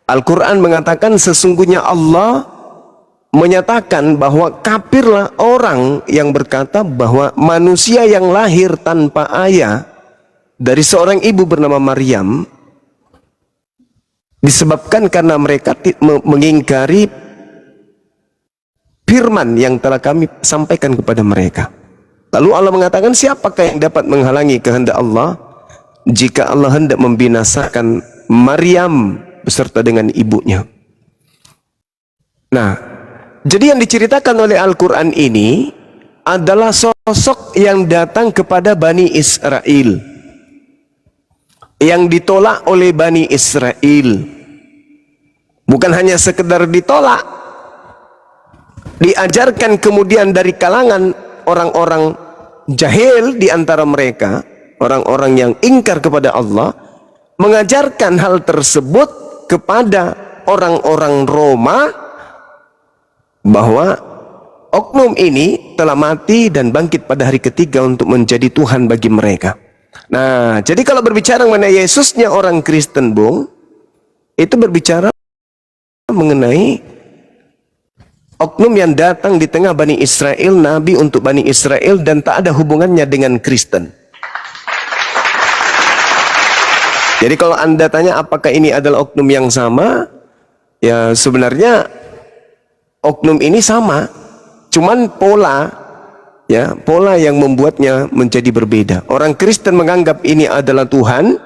Al-Quran mengatakan sesungguhnya Allah menyatakan bahwa kafirlah orang yang berkata bahwa manusia yang lahir tanpa ayah dari seorang ibu bernama Maryam disebabkan karena mereka mengingkari firman yang telah kami sampaikan kepada mereka. Lalu Allah mengatakan, siapakah yang dapat menghalangi kehendak Allah jika Allah hendak membinasakan Maryam beserta dengan ibunya. Nah, jadi yang diceritakan oleh Al-Quran ini adalah sosok yang datang kepada Bani Israel, yang ditolak oleh Bani Israel. Bukan hanya sekedar ditolak, diajarkan kemudian dari kalangan orang-orang jahil di antara mereka, orang-orang yang ingkar kepada Allah, mengajarkan hal tersebut kepada orang-orang Roma bahwa oknum ini telah mati dan bangkit pada hari ketiga untuk menjadi Tuhan bagi mereka. Nah, jadi kalau berbicara mengenai Yesusnya orang Kristen, Bung, itu berbicara mengenai oknum yang datang di tengah Bani Israel, Nabi untuk Bani Israel, dan tak ada hubungannya dengan Kristen. Jadi kalau Anda tanya apakah ini adalah oknum yang sama, ya sebenarnya oknum ini sama, cuman pola yang membuatnya menjadi berbeda. Orang Kristen menganggap ini adalah Tuhan,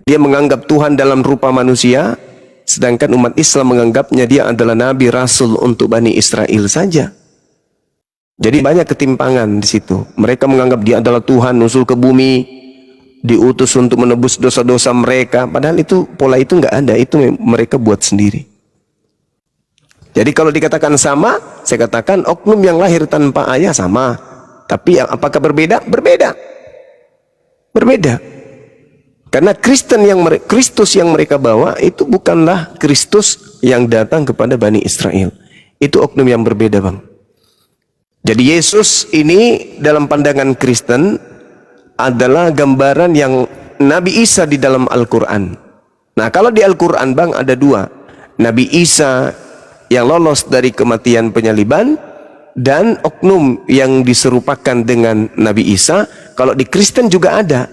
dia menganggap Tuhan dalam rupa manusia, sedangkan umat Islam menganggapnya dia adalah Nabi Rasul untuk Bani Israel saja. Jadi banyak ketimpangan di situ. Mereka menganggap dia adalah Tuhan, nusul ke bumi, diutus untuk menebus dosa-dosa mereka. Padahal itu pola itu nggak ada, itu mereka buat sendiri. Jadi kalau dikatakan sama, saya katakan oknum yang lahir tanpa ayah sama. Tapi apakah berbeda? Berbeda. Berbeda. Karena Kristus yang mereka bawa itu bukanlah Kristus yang datang kepada Bani Israel. Itu oknum yang berbeda, Bang. Jadi Yesus ini dalam pandangan Kristen adalah gambaran yang Nabi Isa di dalam Al-Quran. Nah, kalau di Al-Quran, Bang, ada dua. Nabi Isa yang lolos dari kematian penyaliban, dan oknum yang diserupakan dengan Nabi Isa. Kalau di Kristen juga ada.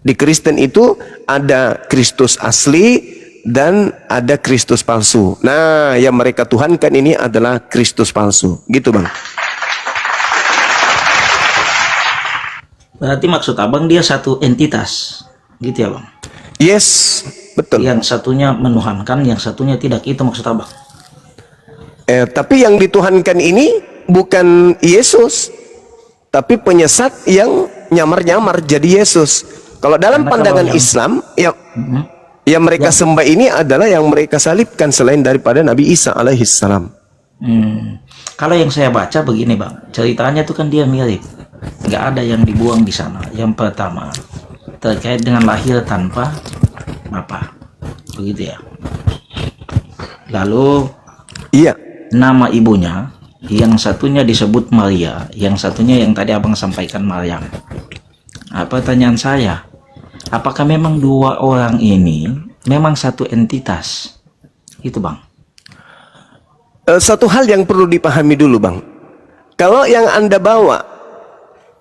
Di Kristen itu ada Kristus asli dan ada Kristus palsu. Nah, yang mereka tuhankan ini adalah Kristus palsu. Gitu, Bang. Berarti maksud abang dia satu entitas, gitu ya, Bang? Yes, betul. Yang satunya menuhankan, yang satunya tidak, itu maksud abang. Tapi yang dituhankan ini bukan Yesus, tapi penyesat yang nyamar-nyamar jadi Yesus. Kalau dalam pandangan Islam, yang mereka sembah ini adalah yang mereka salibkan selain daripada Nabi Isa alaihissalam. Kalau yang saya baca begini, Bang, ceritanya itu kan dia mirip. Nggak ada yang dibuang di sana. Yang pertama terkait dengan lahir tanpa apa, begitu ya. Lalu iya, nama ibunya yang satunya disebut Maria, yang satunya yang tadi abang sampaikan Maryam. Pertanyaan saya, apakah memang dua orang ini memang satu entitas? Itu, Bang. Satu hal yang perlu dipahami dulu, Bang. Kalau yang Anda bawa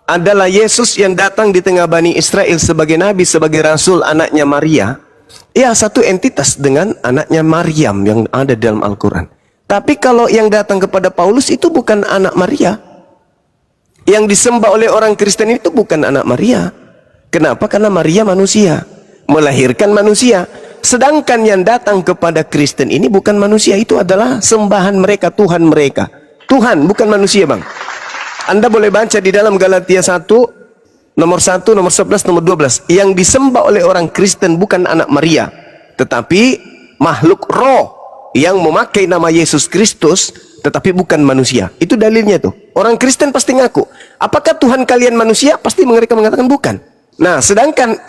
adalah Yesus yang datang di tengah Bani Israel sebagai Nabi, sebagai Rasul, anaknya Maria, ya satu entitas dengan anaknya Maryam yang ada dalam Al-Quran. Tapi kalau yang datang kepada Paulus itu bukan anak Maria. Yang disembah oleh orang Kristen itu bukan anak Maria. Kenapa? Karena Maria manusia, melahirkan manusia. Sedangkan yang datang kepada Kristen ini bukan manusia, itu adalah sembahan mereka, Tuhan mereka. Tuhan, bukan manusia, Bang. Anda boleh baca di dalam Galatia 1, nomor 1, nomor 11, nomor 12. Yang disembah oleh orang Kristen bukan anak Maria, tetapi makhluk roh yang memakai nama Yesus Kristus, tetapi bukan manusia. Itu dalilnya tuh. Orang Kristen pasti ngaku. Apakah Tuhan kalian manusia? Pasti mereka mengatakan bukan. Nah, sedangkan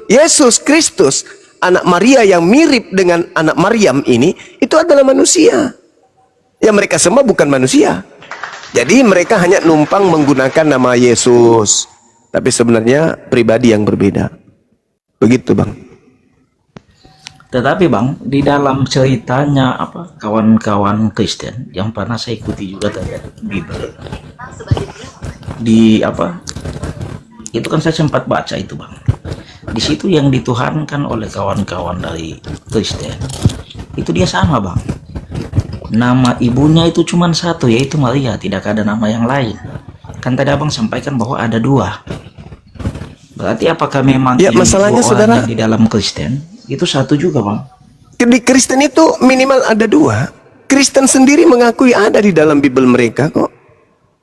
Yesus Kristus, anak Maria yang mirip dengan anak Maryam ini, itu adalah manusia. Yang mereka sembah bukan manusia. Jadi mereka hanya numpang menggunakan nama Yesus, tapi sebenarnya pribadi yang berbeda. Begitu, Bang. Tetapi Bang, di dalam ceritanya kawan-kawan Kristen yang pernah saya ikuti juga tadi Bible di itu kan saya sempat baca itu Bang. Di situ yang dituhankan oleh kawan-kawan dari Kristen itu dia sama Bang. Nama ibunya itu cuma satu, yaitu Maria, tidak ada nama yang lain. Kan tadi Abang sampaikan bahwa ada dua. Berarti apakah memang Ya, ini masalahnya dua orang saudara, yang di dalam Kristen itu satu juga Bang? di Kristen itu minimal ada dua. Kristen sendiri mengakui ada di dalam Bible mereka kok.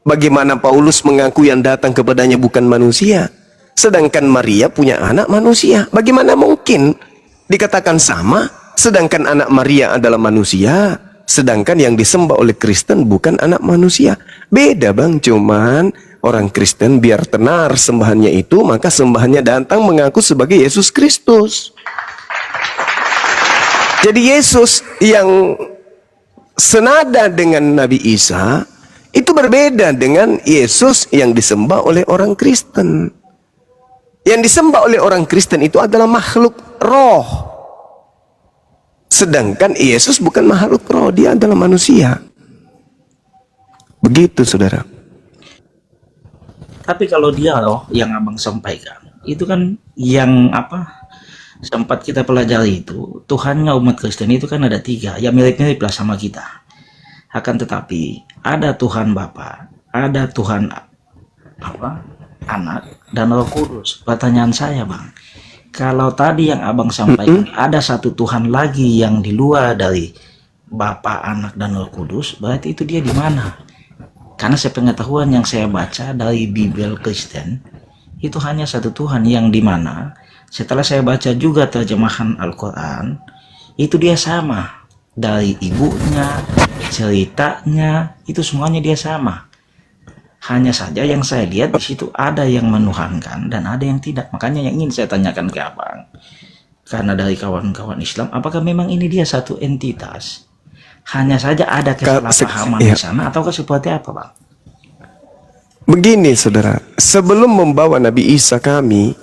Bagaimana Paulus mengaku yang datang kepadanya bukan manusia, sedangkan Maria punya anak manusia? Bagaimana mungkin dikatakan sama, sedangkan anak Maria adalah manusia, sedangkan yang disembah oleh Kristen bukan anak manusia? Beda Bang, cuman orang Kristen biar tenar sembahannya itu, maka sembahannya datang mengaku sebagai Yesus Kristus. Jadi Yesus yang senada dengan Nabi Isa itu berbeda dengan Yesus yang disembah oleh orang Kristen. Yang disembah oleh orang Kristen itu adalah makhluk roh. Sedangkan Yesus bukan makhluk roh, dia adalah manusia. Begitu saudara. Tapi kalau dia loh yang Abang sampaikan, itu kan yang sempat kita pelajari itu, Tuhannya umat Kristen itu kan ada tiga, ya mirip-mirip lah sama kita. Akan tetapi ada Tuhan Bapa, ada Tuhan Anak, dan Roh Kudus. Pertanyaan saya Bang, kalau tadi yang Abang sampaikan ada satu Tuhan lagi yang di luar dari Bapa, Anak, dan Roh Kudus, berarti itu dia di mana? Karena sepengetahuan yang saya baca dari Bible Kristen, itu hanya satu Tuhan yang dimana setelah saya baca juga terjemahan Al-Quran, itu dia sama. Dari ibunya, ceritanya, itu semuanya dia sama. Hanya saja yang saya lihat di situ ada yang menuhankan dan ada yang tidak. Makanya yang ingin saya tanyakan ke Abang, karena dari kawan-kawan Islam, apakah memang ini dia satu entitas? Hanya saja ada kesalahpahaman di sana, ataukah seperti apa Bang? Begini saudara, sebelum membawa Nabi Isa kami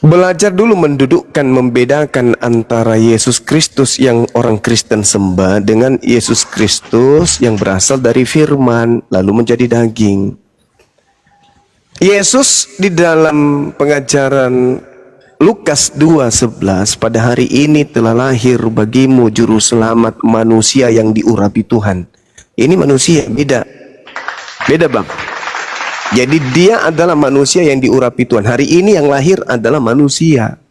belajar dulu mendudukkan, membedakan antara Yesus Kristus yang orang Kristen sembah dengan Yesus Kristus yang berasal dari firman lalu menjadi daging. Yesus di dalam pengajaran Lukas 2:11, pada hari ini telah lahir bagimu juru selamat manusia yang diurapi Tuhan. Ini manusia, beda Bang. Jadi dia adalah manusia yang diurapi Tuhan. Hari ini yang lahir adalah manusia.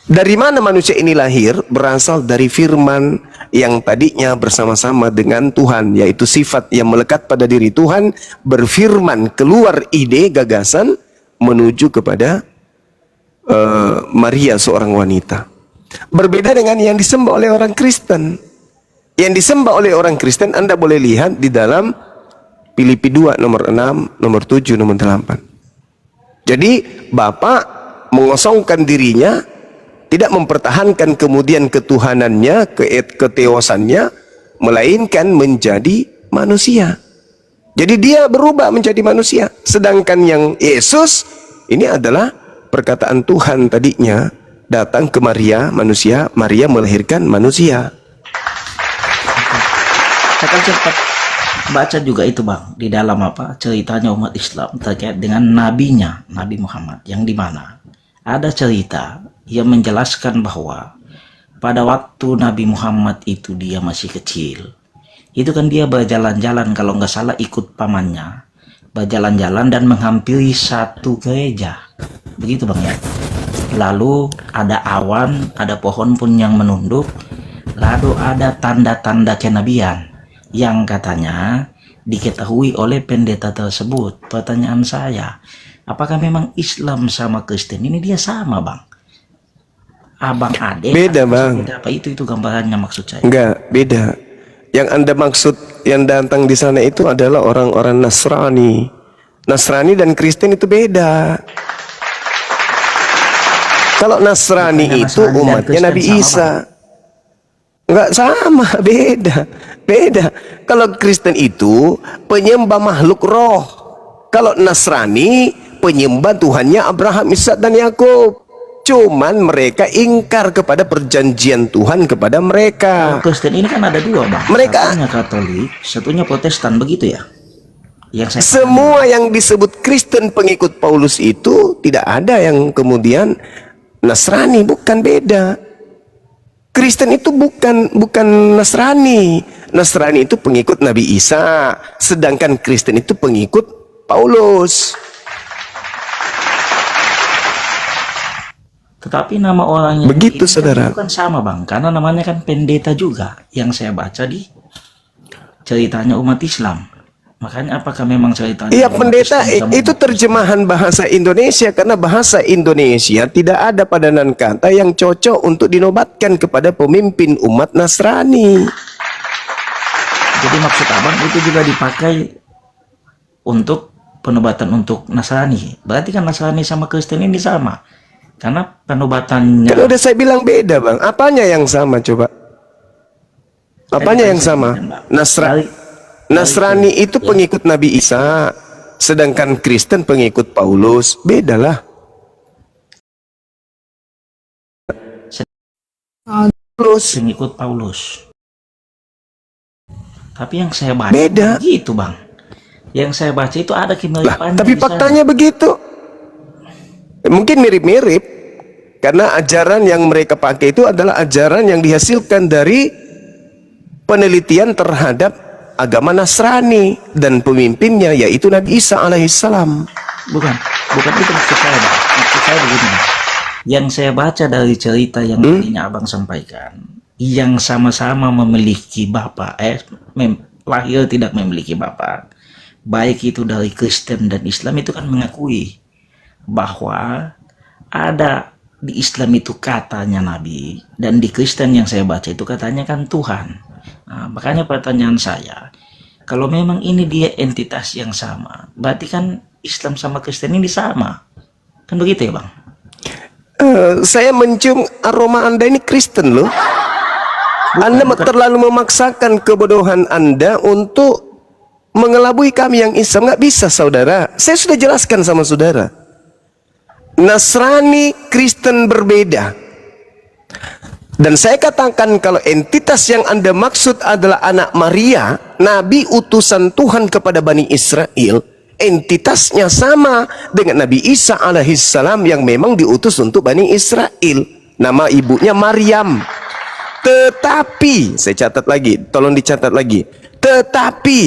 Dari mana manusia ini lahir? Berasal dari firman yang tadinya bersama-sama dengan Tuhan, yaitu sifat yang melekat pada diri Tuhan, berfirman, keluar ide, gagasan, menuju kepada Maria, seorang wanita. Berbeda dengan yang disembah oleh orang Kristen. Yang disembah oleh orang Kristen Anda boleh lihat di dalam Filipi 2 nomor 6, nomor 7, nomor 8. Jadi Bapa mengosongkan dirinya, tidak mempertahankan kemudian ketuhanannya, keteosannya, melainkan menjadi manusia. Jadi dia berubah menjadi manusia. Sedangkan yang Yesus ini adalah perkataan Tuhan tadinya datang ke Maria, manusia, Maria melahirkan manusia. Saya kan sempat baca juga itu Bang, di dalam ceritanya umat Islam terkait dengan nabinya, Nabi Muhammad, yang dimana ada cerita yang menjelaskan bahwa pada waktu Nabi Muhammad itu dia masih kecil, itu kan dia berjalan-jalan, kalau nggak salah ikut pamannya, berjalan-jalan dan menghampiri satu gereja, begitu Bang ya. Lalu ada awan, ada pohon pun yang menunduk, lalu ada tanda-tanda kenabian yang katanya diketahui oleh pendeta tersebut. Pertanyaan saya, apakah memang Islam sama Kristen ini dia sama Bang? Abang adik? Beda Bang. Apa itu gambarannya maksud saya? Enggak, beda. Yang Anda maksud yang datang di sana itu adalah orang-orang Nasrani. Nasrani dan Kristen itu beda. Kalau Nasrani itu umatnya Nabi Isa. Enggak sama, beda. Kalau Kristen itu penyembah makhluk roh. Kalau Nasrani penyembah Tuhannya Abraham, Ishak dan Yakub. cuman mereka ingkar kepada perjanjian Tuhan kepada mereka. Kristen ini kan ada dua, Bang. Mereka- Satunya Katolik, satunya Protestan, begitu ya? Yang saya Semua yang disebut Kristen pengikut Paulus itu tidak ada yang kemudian Nasrani, bukan, beda. Kristen itu bukan Nasrani. Nasrani itu pengikut Nabi Isa, sedangkan Kristen itu pengikut Paulus. Tetapi nama orangnya Begitu, ini kan saudara. bukan sama, Bang, karena namanya kan pendeta juga yang saya baca di ceritanya umat Islam. Makanya apakah memang ceritanya Iya, umat pendeta Islam sama itu umat terjemahan bahasa Indonesia, karena bahasa Indonesia tidak ada padanan kata yang cocok untuk dinobatkan kepada pemimpin umat Nasrani. Jadi maksud Abang itu juga dipakai untuk penobatan untuk Nasrani. Berarti kan Nasrani sama Kristen ini sama. Karena penobatannya Kan udah saya bilang beda, Bang. Apanya yang sama coba? Apanya yang sama? Nasrani itu pengikut Nabi Isa, sedangkan Kristen pengikut Paulus. Bedalah. Paulus. pengikut Paulus. Tapi yang saya baca Beda. begitu, Bang. Yang saya baca itu ada Lah, kemiripannya. tapi di sana. faktanya begitu. Mungkin mirip-mirip, karena ajaran yang mereka pakai itu adalah ajaran yang dihasilkan dari penelitian terhadap agama Nasrani dan pemimpinnya yaitu Nabi Isa alaihissalam. Bukan itu maksud saya, Bang. Maksud saya begini. Yang saya baca dari cerita yang tadinya Abang sampaikan, yang sama-sama memiliki bapak, lahir tidak memiliki bapak, baik itu dari Kristen dan Islam, itu kan mengakui bahwa ada di Islam itu katanya Nabi, dan di Kristen yang saya baca itu katanya kan Tuhan. Nah, makanya pertanyaan saya, kalau memang ini dia entitas yang sama, berarti kan Islam sama Kristen ini sama, kan begitu ya, Bang? Saya mencium aroma Anda ini Kristen loh. Anda terlalu memaksakan kebodohan Anda untuk mengelabui kami yang Islam. Nggak bisa, saudara. Saya sudah jelaskan sama saudara. Nasrani, Kristen berbeda. Dan saya katakan kalau entitas yang Anda maksud adalah anak Maria, Nabi utusan Tuhan kepada Bani Israel, entitasnya sama dengan Nabi Isa alaihissalam yang memang diutus untuk Bani Israel. Nama ibunya Maryam. Tetapi, saya catat lagi, tolong dicatat lagi. Tetapi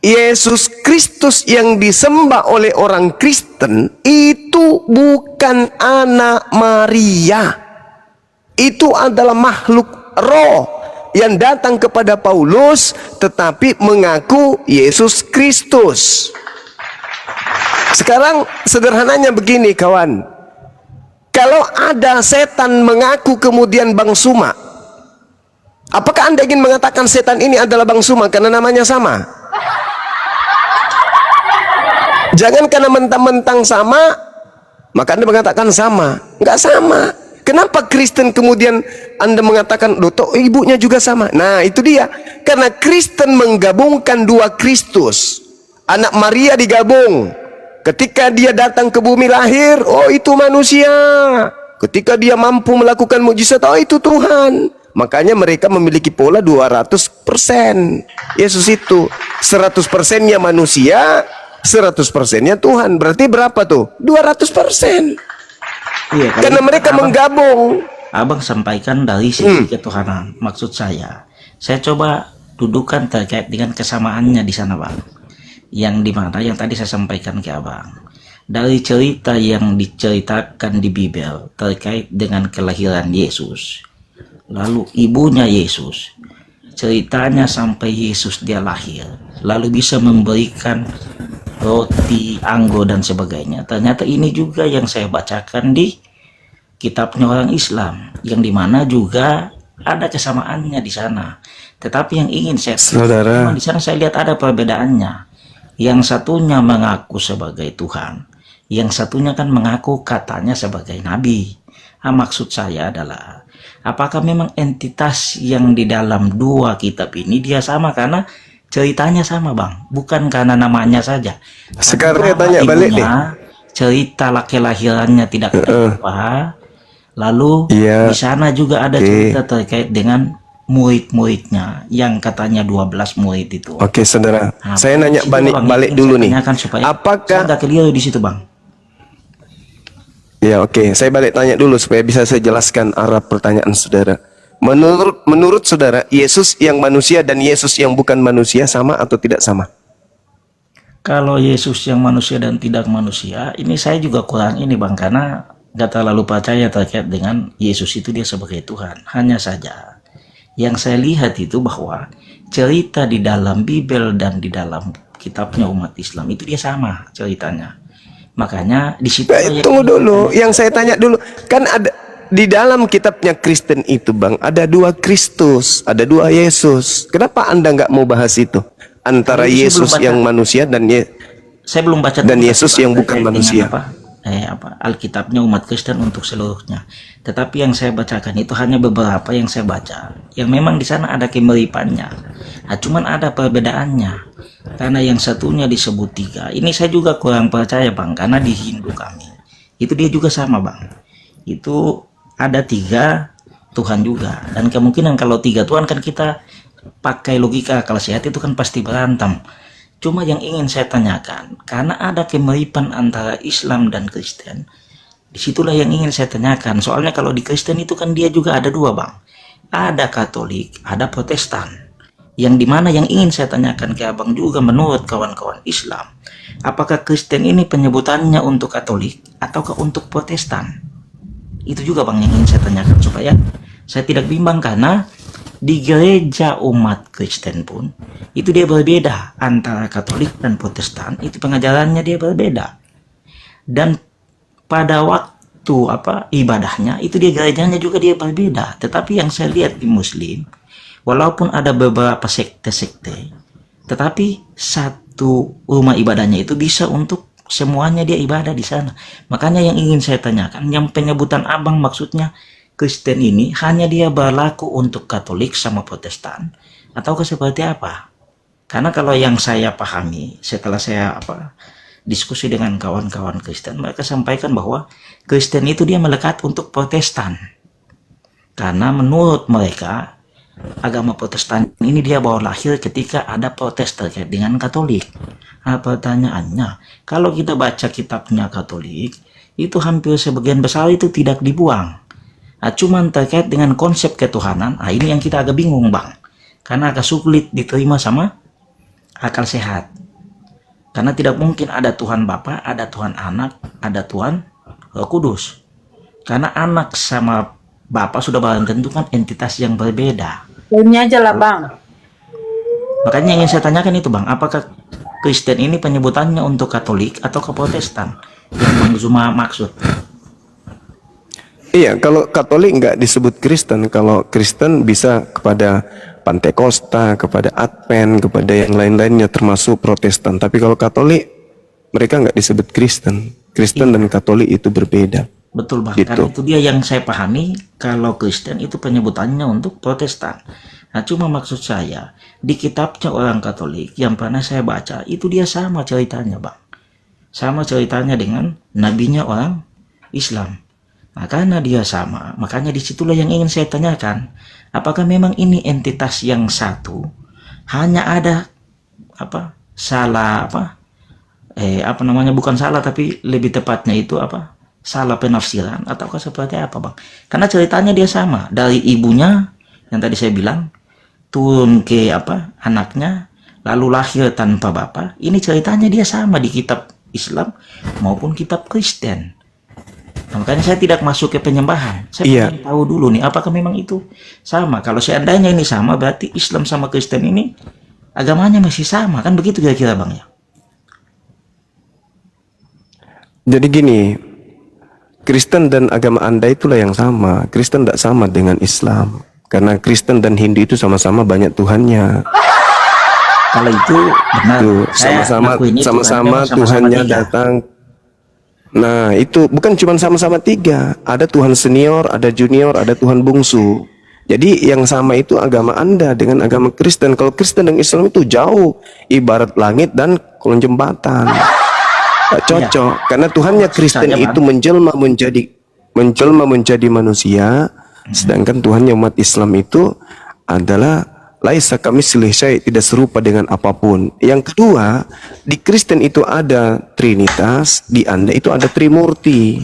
Yesus Kristus yang disembah oleh orang Kristen itu bukan anak Maria. Itu adalah makhluk roh yang datang kepada Paulus tetapi mengaku Yesus Kristus. Sekarang sederhananya begini, kawan. Kalau ada setan mengaku kemudian Bang Suma, apakah Anda ingin mengatakan setan ini adalah Bang Suma karena namanya sama? Jangan karena mentang-mentang sama maka Anda mengatakan sama. Enggak sama. Kenapa Kristen kemudian Anda mengatakan, loh, toh ibunya juga sama? Nah, itu dia. Karena Kristen menggabungkan dua Kristus. Anak Maria digabung. Ketika dia datang ke bumi lahir, oh itu manusia. Ketika dia mampu melakukan mukjizat, oh itu Tuhan. Makanya mereka memiliki pola 200%. Yesus itu 100%-nya manusia, 100%-nya Tuhan. Berarti berapa tuh? 200%. Iya, Karena mereka menggabung. Abang sampaikan dari sisi ketuhanan. Maksud saya coba dudukan terkait dengan kesamaannya di sana, Bang. Yang dimana yang tadi saya sampaikan ke Abang. Dari cerita yang diceritakan di Bible terkait dengan kelahiran Yesus. Lalu ibunya Yesus. Ceritanya sampai Yesus dia lahir. Lalu bisa memberikan roti, anggur dan sebagainya. Ternyata ini juga yang saya bacakan di kitabnya orang Islam, yang dimana juga ada kesamaannya di sana. Tetapi yang ingin saya Saudara, di sana saya lihat ada perbedaannya. Yang satunya mengaku sebagai Tuhan, yang satunya kan mengaku katanya sebagai Nabi. Nah, maksud saya adalah apakah memang entitas yang di dalam dua kitab ini dia sama karena ceritanya sama, Bang, bukan karena namanya saja. sekarang saya Karena tanya balik ibunya, nih. cerita kelahirannya tidak apa, Lalu Iya. di sana juga ada Oke. cerita terkait dengan murid-muridnya yang katanya 12 murid itu. Oke, saudara. Nah, Saya di nanya situ lah, Bang, yang balik ingin dulu saya nih. tanyakan supaya saya Apakah nggak keliru di situ, Bang. Ya, oke. Saya balik tanya dulu supaya bisa saya jelaskan arah pertanyaan saudara. Menurut saudara, Yesus yang manusia dan Yesus yang bukan manusia sama atau tidak sama? Kalau Yesus yang manusia dan tidak manusia, ini saya juga kurang ini, Bang, karena nggak terlalu percaya terkait dengan Yesus itu dia sebagai Tuhan. Hanya saja yang saya lihat itu bahwa cerita di dalam Bible dan di dalam kitabnya umat Islam itu dia sama ceritanya. Makanya di situ Tunggu dulu. Yang saya tanya dulu, kan ada di dalam kitabnya Kristen itu, Bang, ada dua Kristus, ada dua Yesus. Kenapa Anda nggak mau bahas itu? Antara Kalau itu saya belum Yesus baca. yang manusia dan Saya belum baca dan tuntas, Yesus Bang, yang bukan terkait dengan manusia. Alkitabnya umat Kristen untuk seluruhnya. Tetapi yang saya bacakan itu hanya beberapa yang saya baca, yang memang di sana ada kemiripannya. Nah, cuman ada perbedaannya. Karena yang satunya disebut 3. Ini saya juga kurang percaya, Bang, karena di Hindu kami itu dia juga sama, Bang. Itu ada 3 Tuhan juga. Dan kemungkinan kalau 3 Tuhan kan kita pakai logika akal sehat itu kan pasti berantem. Cuma yang ingin saya tanyakan, karena ada kemiripan antara Islam dan Kristen, disitulah yang ingin saya tanyakan. Soalnya kalau di Kristen itu kan dia juga ada 2, Bang. Ada Katolik, ada Protestan. Yang dimana yang ingin saya tanyakan ke Abang juga, menurut kawan-kawan Islam, apakah Kristen ini penyebutannya untuk Katolik ataukah untuk Protestan? Itu juga, Bang, yang ingin saya tanyakan supaya saya tidak bimbang, karena di gereja umat Kristen pun itu dia berbeda antara Katolik dan Protestan, itu pengajarannya dia berbeda. Dan pada waktu ibadahnya itu dia gerejanya juga dia berbeda. Tetapi yang saya lihat di Muslim, walaupun ada beberapa sekte-sekte, tetapi satu rumah ibadahnya itu bisa untuk semuanya dia ibadah di sana. Makanya yang ingin saya tanyakan, yang penyebutan Abang maksudnya Kristen ini hanya dia berlaku untuk Katolik sama Protestan ataukah seperti apa? Karena kalau yang saya pahami setelah saya diskusi dengan kawan-kawan Kristen, mereka sampaikan bahwa Kristen itu dia melekat untuk Protestan. Karena menurut mereka agama Protestan ini dia bawa lahir ketika ada protes terkait dengan Katolik. Nah, pertanyaannya, kalau kita baca kitabnya Katolik, itu hampir sebagian besar itu tidak dibuang. Nah, cuman terkait dengan konsep ketuhanan, ini yang kita agak bingung, Bang. Karena agak sulit diterima sama akal sehat. Karena tidak mungkin ada Tuhan Bapa, ada Tuhan Anak, ada Tuhan Roh Kudus. Karena anak sama Bapa sudah barang tentu kan entitas yang berbeda. Ini aja lah, Bang. Makanya yang ingin saya tanyakan itu, Bang, apakah Kristen ini penyebutannya untuk Katolik atau ke Protestan? Yang Bang Zuma maksud. Iya, kalau Katolik nggak disebut Kristen. Kalau Kristen bisa kepada Pantekosta, kepada Advent, kepada yang lain-lainnya termasuk Protestan. Tapi kalau Katolik, mereka nggak disebut Kristen. Kristen dan Katolik itu berbeda. Betul, Bang. Gitu. Karena itu dia yang saya pahami, kalau Kristen itu penyebutannya untuk Protestan. Nah, cuma maksud saya, di kitabnya orang Katolik yang pernah saya baca, itu dia sama ceritanya, Bang. Sama ceritanya dengan nabinya orang Islam. Nah, karena dia sama, makanya disitulah yang ingin saya tanyakan. Apakah memang ini entitas yang satu? Hanya ada bukan salah, tapi lebih tepatnya itu salah penafsiran ataukah seperti apa, Bang? Karena ceritanya dia sama, dari ibunya yang tadi saya bilang turun ke anaknya, lalu lahir tanpa bapa. Ini ceritanya dia sama di kitab Islam maupun kitab Kristen. Nah, makanya saya tidak masuk ke penyembahan. Saya ingin tahu dulu nih, apakah memang itu sama? Kalau seandainya ini sama, berarti Islam sama Kristen ini agamanya masih sama, kan begitu kira-kira, Bang, ya? Jadi gini, Kristen dan agama Anda itulah yang sama. Kristen tidak sama dengan Islam. Karena Kristen dan Hindu itu sama-sama banyak Tuhannya. Kalau itu benar. Sama-sama Tuhannya datang. Nah, itu bukan cuma sama-sama 3. Ada Tuhan senior, ada junior, ada Tuhan bungsu. Jadi yang sama itu agama Anda dengan agama Kristen. Kalau Kristen dan Islam itu jauh, ibarat langit dan kolong jembatan. Tak cocok. Karena Tuhannya Kristen itu menjelma menjadi menjelma menjadi manusia, sedangkan Tuhan yang umat Islam itu adalah laisa kamitslihi syai', tidak serupa dengan apapun. Yang kedua, di Kristen itu ada Trinitas, di Anda itu ada Trimurti.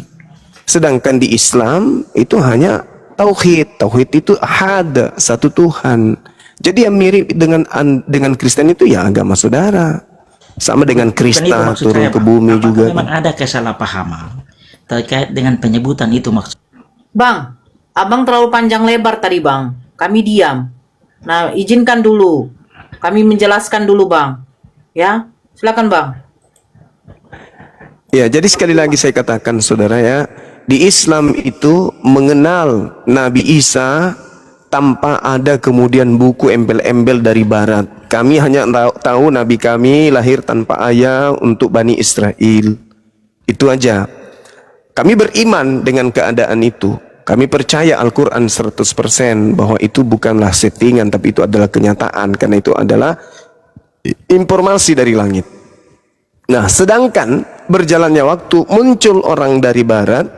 Sedangkan di Islam itu hanya tauhid. Tauhid itu ahad, satu Tuhan. Jadi yang mirip dengan Kristen itu ya agama saudara. Sama dengan Bukan itu Krista maksud turun saya, ke Bang. bumi Apakah juga. memang ada kesalahpahaman terkait dengan penyebutan itu maksud? Bang, abang terlalu panjang lebar tadi bang. Kami diam. Nah, izinkan dulu. Kami menjelaskan dulu bang. Ya, silakan bang. Ya, jadi sekali lagi saya katakan saudara ya, di Islam itu mengenal Nabi Isa tanpa ada kemudian buku embel-embel dari barat. Kami hanya tahu Nabi kami lahir tanpa ayah untuk Bani Israel. Itu aja. Kami beriman dengan keadaan itu. Kami percaya Al-Quran 100% bahwa itu bukanlah settingan, tapi itu adalah kenyataan. Karena itu adalah informasi dari langit. Nah, sedangkan berjalannya waktu muncul orang dari barat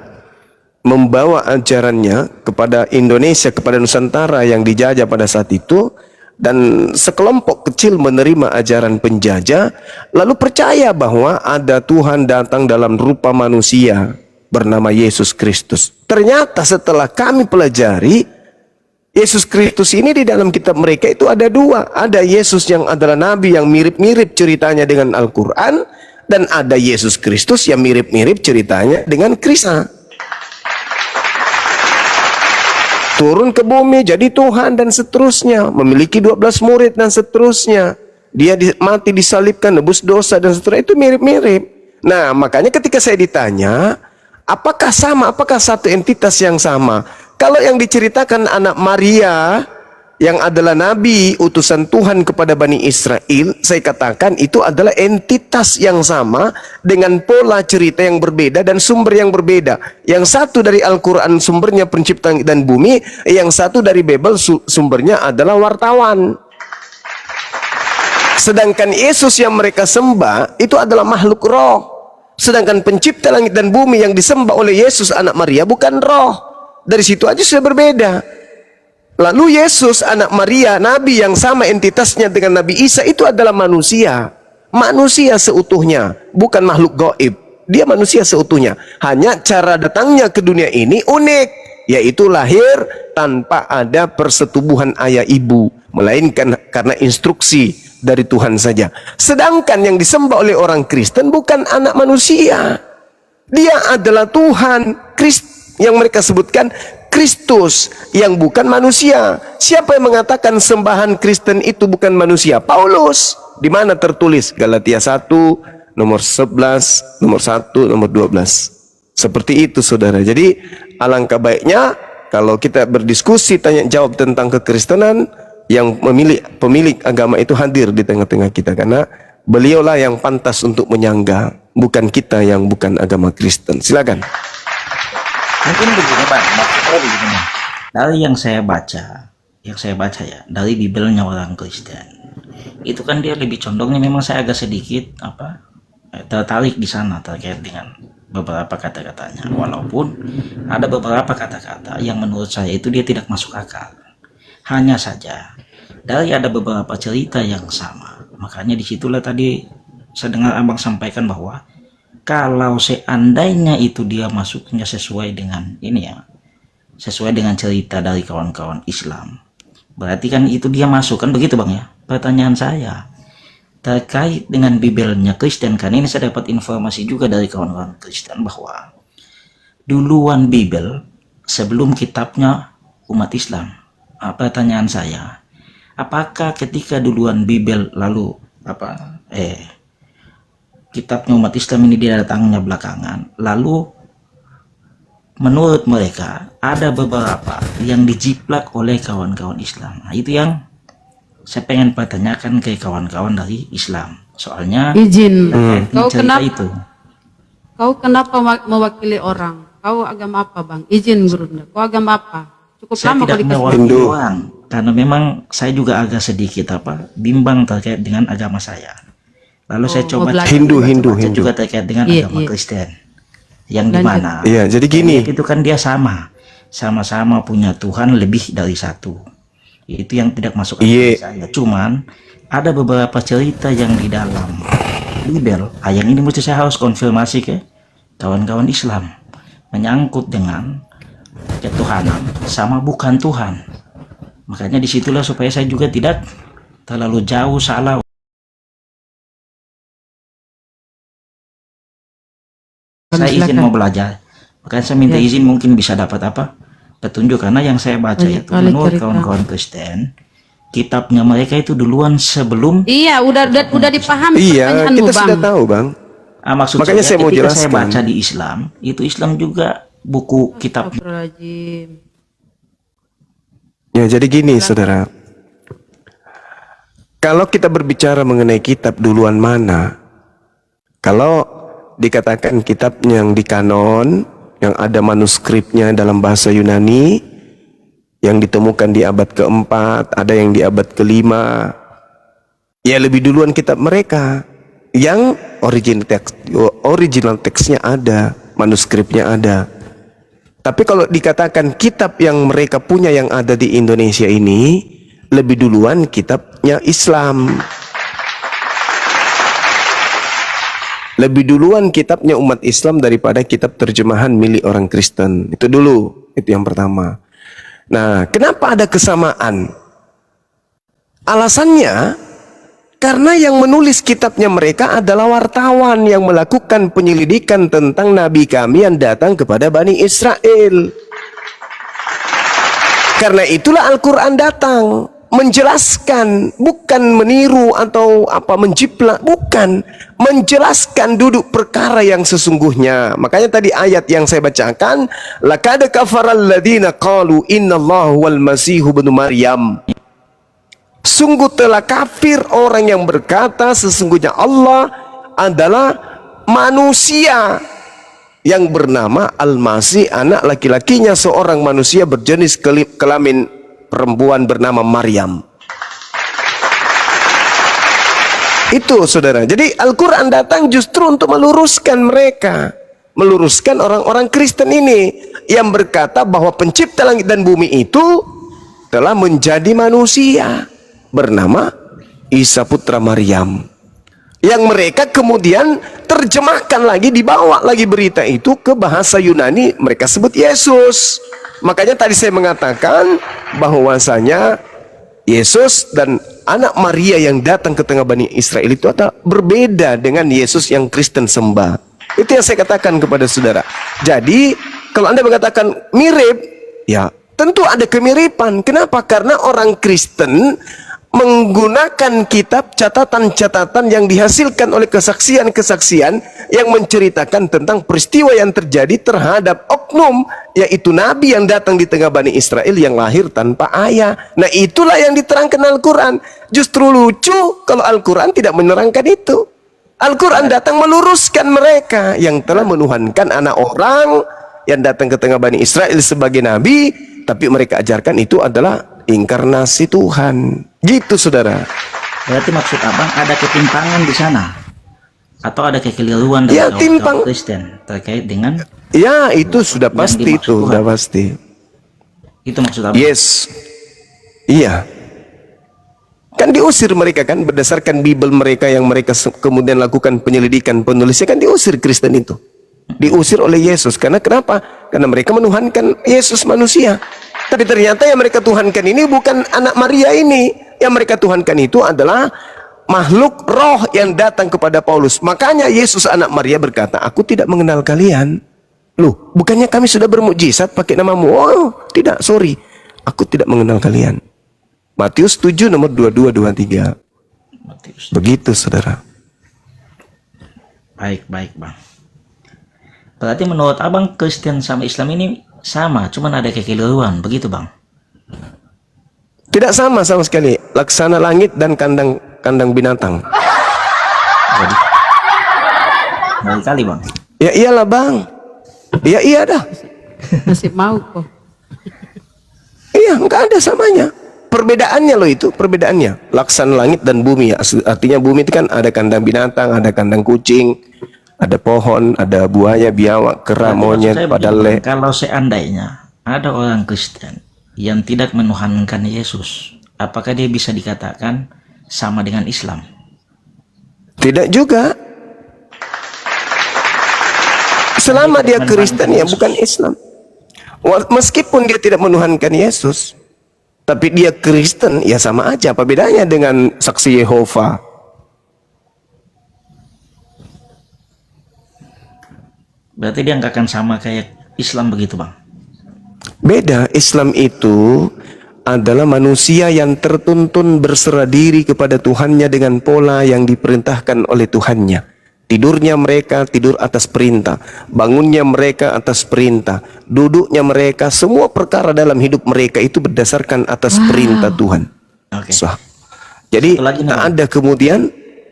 membawa ajarannya kepada Indonesia, kepada Nusantara yang dijajah pada saat itu, dan sekelompok kecil menerima ajaran penjajah lalu percaya bahwa ada Tuhan datang dalam rupa manusia bernama Yesus Kristus. Ternyata setelah kami pelajari, Yesus Kristus ini di dalam kitab mereka itu ada dua. Ada Yesus yang adalah Nabi yang mirip-mirip ceritanya dengan Al-Quran, dan ada Yesus Kristus yang mirip-mirip ceritanya dengan Krista. Turun ke bumi jadi Tuhan dan seterusnya, memiliki 12 murid dan seterusnya. Dia mati disalibkan, nebus dosa dan seterusnya, itu mirip-mirip. Nah, makanya ketika saya ditanya, apakah sama, apakah satu entitas yang sama? Kalau yang diceritakan anak Maria yang adalah nabi utusan Tuhan kepada Bani Israel, saya katakan itu adalah entitas yang sama dengan pola cerita yang berbeda dan sumber yang berbeda. Yang satu dari Al-Quran sumbernya penciptaan dan bumi, yang satu dari Bible sumbernya adalah wartawan. Sedangkan Yesus yang mereka sembah itu adalah makhluk roh. Sedangkan pencipta langit dan bumi yang disembah oleh Yesus anak Maria bukan roh. Dari situ aja sudah berbeda. Lalu Yesus anak Maria, nabi yang sama entitasnya dengan Nabi Isa, itu adalah manusia. Manusia seutuhnya, bukan makhluk gaib. Dia manusia seutuhnya. Hanya cara datangnya ke dunia ini unik, yaitu lahir tanpa ada persetubuhan ayah ibu, melainkan karena instruksi dari Tuhan saja. Sedangkan yang disembah oleh orang Kristen bukan anak manusia. Dia adalah Tuhan Kristus yang mereka sebutkan Kristus yang bukan manusia. Siapa yang mengatakan sembahan Kristen itu bukan manusia? Paulus. Di mana tertulis? Galatia 1 nomor 11, nomor 1, nomor 12. Seperti itu saudara. Jadi alangkah baiknya kalau kita berdiskusi tanya jawab tentang kekristenan, yang pemilik agama itu hadir di tengah-tengah kita, karena beliaulah yang pantas untuk menyangga, bukan kita yang bukan agama Kristen. Silakan. Mungkin begini Bang, maksudnya begini. Dari yang saya baca ya, dari Bibelnya orang Kristen, itu kan dia lebih condongnya, memang saya agak sedikit tertarik di sana terkait dengan beberapa kata-katanya. Walaupun ada beberapa kata-kata yang menurut saya itu dia tidak masuk akal. Hanya saja dari ada beberapa cerita yang sama. Makanya disitulah tadi saya dengar Abang sampaikan bahwa kalau seandainya itu dia masuknya sesuai dengan ini ya, sesuai dengan cerita dari kawan-kawan Islam, berarti kan itu dia masuk, kan begitu Bang ya? Pertanyaan saya terkait dengan Bibelnya Kristen, kan ini saya dapat informasi juga dari kawan-kawan Kristen bahwa duluan Bibel sebelum kitabnya umat Islam. Pertanyaan saya, apakah ketika duluan Bibel lalu kitabnya umat Islam ini didatangnya belakangan, lalu menurut mereka ada beberapa yang dijiplak oleh kawan-kawan Islam? Nah, itu yang saya pengen pertanyakan ke kawan-kawan dari Islam. Soalnya Izin. kau itu. Kau kenapa mewakili orang? Kau agama apa Bang? Izin Gurunda. Kau agama apa? Cukup Saya lama kau tidak dikasih. mewakili orang, karena memang saya juga agak sedikit bimbang terkait dengan agama saya. Lalu saya coba belajar. Hindu. juga terkait dengan Iya, agama iya. Kristen. yang dimana Iya, jadi gini. itu kan dia sama-sama punya Tuhan lebih dari satu. Itu yang tidak masuk akal Iya. saya. Cuman ada beberapa cerita yang di dalam Bible, yang ini mesti saya harus konfirmasi ke kawan-kawan Islam, menyangkut dengan ketuhanan sama bukan Tuhan. Makanya disitulah supaya saya juga tidak terlalu jauh salah. Saya izin mau belajar, makanya saya minta izin mungkin bisa dapat apa petunjuk, karena yang saya baca Banyak itu kali menurut cerita. kawan-kawan Kristen, kitabnya mereka itu duluan sebelum Iya, udah dipahami Iya, pertanyaanmu, kita Bang. sudah tahu, Bang. maksud Makanya saya mau ketika saya jelaskan. baca di Islam, itu Islam juga buku kitab. Astagfirullahaladzim. Ya, jadi gini, saudara. Kalau kita berbicara mengenai kitab duluan mana, kalau dikatakan kitab yang di kanon, yang ada manuskripnya dalam bahasa Yunani, yang ditemukan di abad keempat, ada yang di abad kelima, ya lebih duluan kitab mereka. Yang original teksnya ada, manuskripnya ada. Tapi kalau dikatakan kitab yang mereka punya yang ada di Indonesia ini, lebih duluan kitabnya Islam. Lebih duluan kitabnya umat Islam daripada kitab terjemahan milik orang Kristen. Itu dulu, itu yang pertama. Nah, kenapa ada kesamaan? Alasannya, karena yang menulis kitabnya mereka adalah wartawan yang melakukan penyelidikan tentang nabi kami yang datang kepada Bani Israel. Karena itulah Al-Quran datang menjelaskan, bukan meniru atau apa menjiplak, bukan, menjelaskan duduk perkara yang sesungguhnya. Makanya tadi ayat yang saya bacakan, laqad kafaral ladzina qalu innallaha wal masihu ibnu Maryam. Sungguh telah kafir orang yang berkata sesungguhnya Allah adalah manusia yang bernama Al-Masih, anak laki-lakinya seorang manusia berjenis kelamin perempuan bernama Maryam. Itu, saudara. Jadi Al-Quran datang justru untuk meluruskan mereka, meluruskan orang-orang Kristen ini yang berkata bahwa pencipta langit dan bumi itu telah menjadi manusia bernama Isa putra Maryam, yang mereka kemudian terjemahkan lagi, dibawa lagi berita itu ke bahasa Yunani, mereka sebut Yesus. Makanya tadi saya mengatakan bahwasanya Yesus dan anak Maria yang datang ke tengah Bani Israel itu adalah berbeda dengan Yesus yang Kristen sembah. Itu yang saya katakan kepada saudara. Jadi kalau Anda mengatakan mirip, ya tentu ada kemiripan. Kenapa? Karena orang Kristen menggunakan kitab catatan-catatan yang dihasilkan oleh kesaksian-kesaksian yang menceritakan tentang peristiwa yang terjadi terhadap oknum, yaitu nabi yang datang di tengah Bani Israel yang lahir tanpa ayah. Nah, itulah yang diterangkan Al-Quran. Justru lucu kalau Al-Quran tidak menerangkan itu. Al-Quran datang meluruskan mereka yang telah menuhankan anak orang yang datang ke tengah Bani Israel sebagai nabi, tapi mereka ajarkan itu adalah inkarnasi Tuhan. Gitu, saudara. Berarti maksud abang ada ketimpangan di sana, atau ada kekeliruan dari Ya, kaum Kristen terkait dengan Ya, itu sudah yang pasti, dimaksud itu Tuhan. sudah pasti. Itu maksud abang. Yes. Iya. Kan diusir mereka kan berdasarkan Bible mereka yang mereka kemudian lakukan penyelidikan, penulisnya kan diusir Kristen itu. Diusir oleh Yesus. Karena kenapa? Karena mereka menuhankan Yesus manusia. Tapi ternyata yang mereka tuhankan ini bukan anak Maria ini. Yang mereka tuhankan itu adalah makhluk roh yang datang kepada Paulus. Makanya Yesus anak Maria berkata, aku tidak mengenal kalian. Loh, bukannya kami sudah bermukjizat pakai namamu? Oh, tidak, sorry. Aku tidak mengenal kalian. Matius 7 nomor 22-23. Matius. Begitu, saudara. Baik bang. Berarti menurut abang Kristen sama Islam ini sama, cuman ada kekeliruan, begitu bang? Tidak sama sekali. Laksana langit dan kandang binatang. Jadi, baik kali bang. Ya iyalah, bang. Ya iya dah. Masih mau kok. Iya, enggak ada samanya. Perbedaannya loh itu, perbedaannya. Laksana langit dan bumi. Artinya bumi itu kan ada kandang binatang, ada kandang kucing, Ada pohon, ada buaya, biawak, kera, Berarti maksud monyet, saya begini, padale. Bang, kalau seandainya ada orang Kristen yang tidak menuhankan Yesus, apakah dia bisa dikatakan sama dengan Islam? Tidak juga. Selama dia Kristen ya bukan Islam. Meskipun dia tidak menuhankan Yesus, tapi dia Kristen ya sama aja. Apa bedanya dengan saksi Yehova? Berarti dia nggak akan sama kayak Islam begitu, Bang? Beda. Islam itu adalah manusia yang tertuntun berserah diri kepada Tuhannya dengan pola yang diperintahkan oleh Tuhannya. Tidurnya mereka tidur atas perintah, bangunnya mereka atas perintah, duduknya mereka, semua perkara dalam hidup mereka itu berdasarkan atas perintah Tuhan. Oke. Sah. Jadi Satu lagi nih, tak Bang. ada kemudian,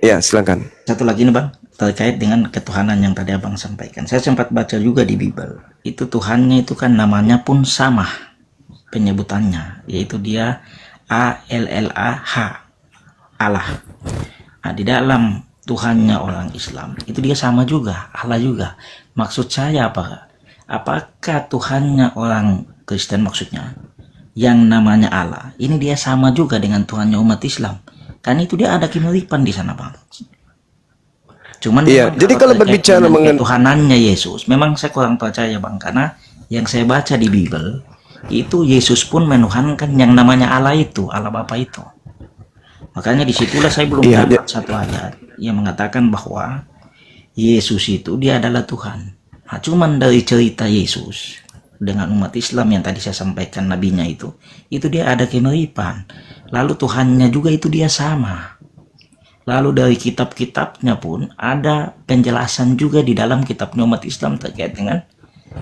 ya silakan. Satu lagi nih, Bang, terkait dengan ketuhanan yang tadi Abang sampaikan. Saya sempat baca juga di Bible. Itu Tuhannya itu kan namanya pun sama penyebutannya, yaitu dia A-L-L-A-H, Allah. Nah, di dalam Tuhannya orang Islam itu dia sama juga, Allah juga. Maksud saya apa? Apakah Tuhannya orang Kristen maksudnya yang namanya Allah ini dia sama juga dengan Tuhannya umat Islam? Kan itu dia ada kemiripan di sana, Bang. Cuman Iya, memang jadi kalau terkait berbicara dengan mengenai Tuhanannya Yesus, memang saya kurang percaya, Bang, karena yang saya baca di Bible itu Yesus pun menuhankan yang namanya Allah itu, Allah Bapa itu. Makanya disitulah saya belum Iya, dapat satu ayat yang mengatakan bahwa Yesus itu dia adalah Tuhan. Nah, cuman dari cerita Yesus dengan umat Islam yang tadi saya sampaikan nabinya itu dia ada kemiripan. Lalu Tuhannya juga itu dia sama. Lalu dari kitab-kitabnya pun ada penjelasan juga di dalam kitabnya umat Islam terkait dengan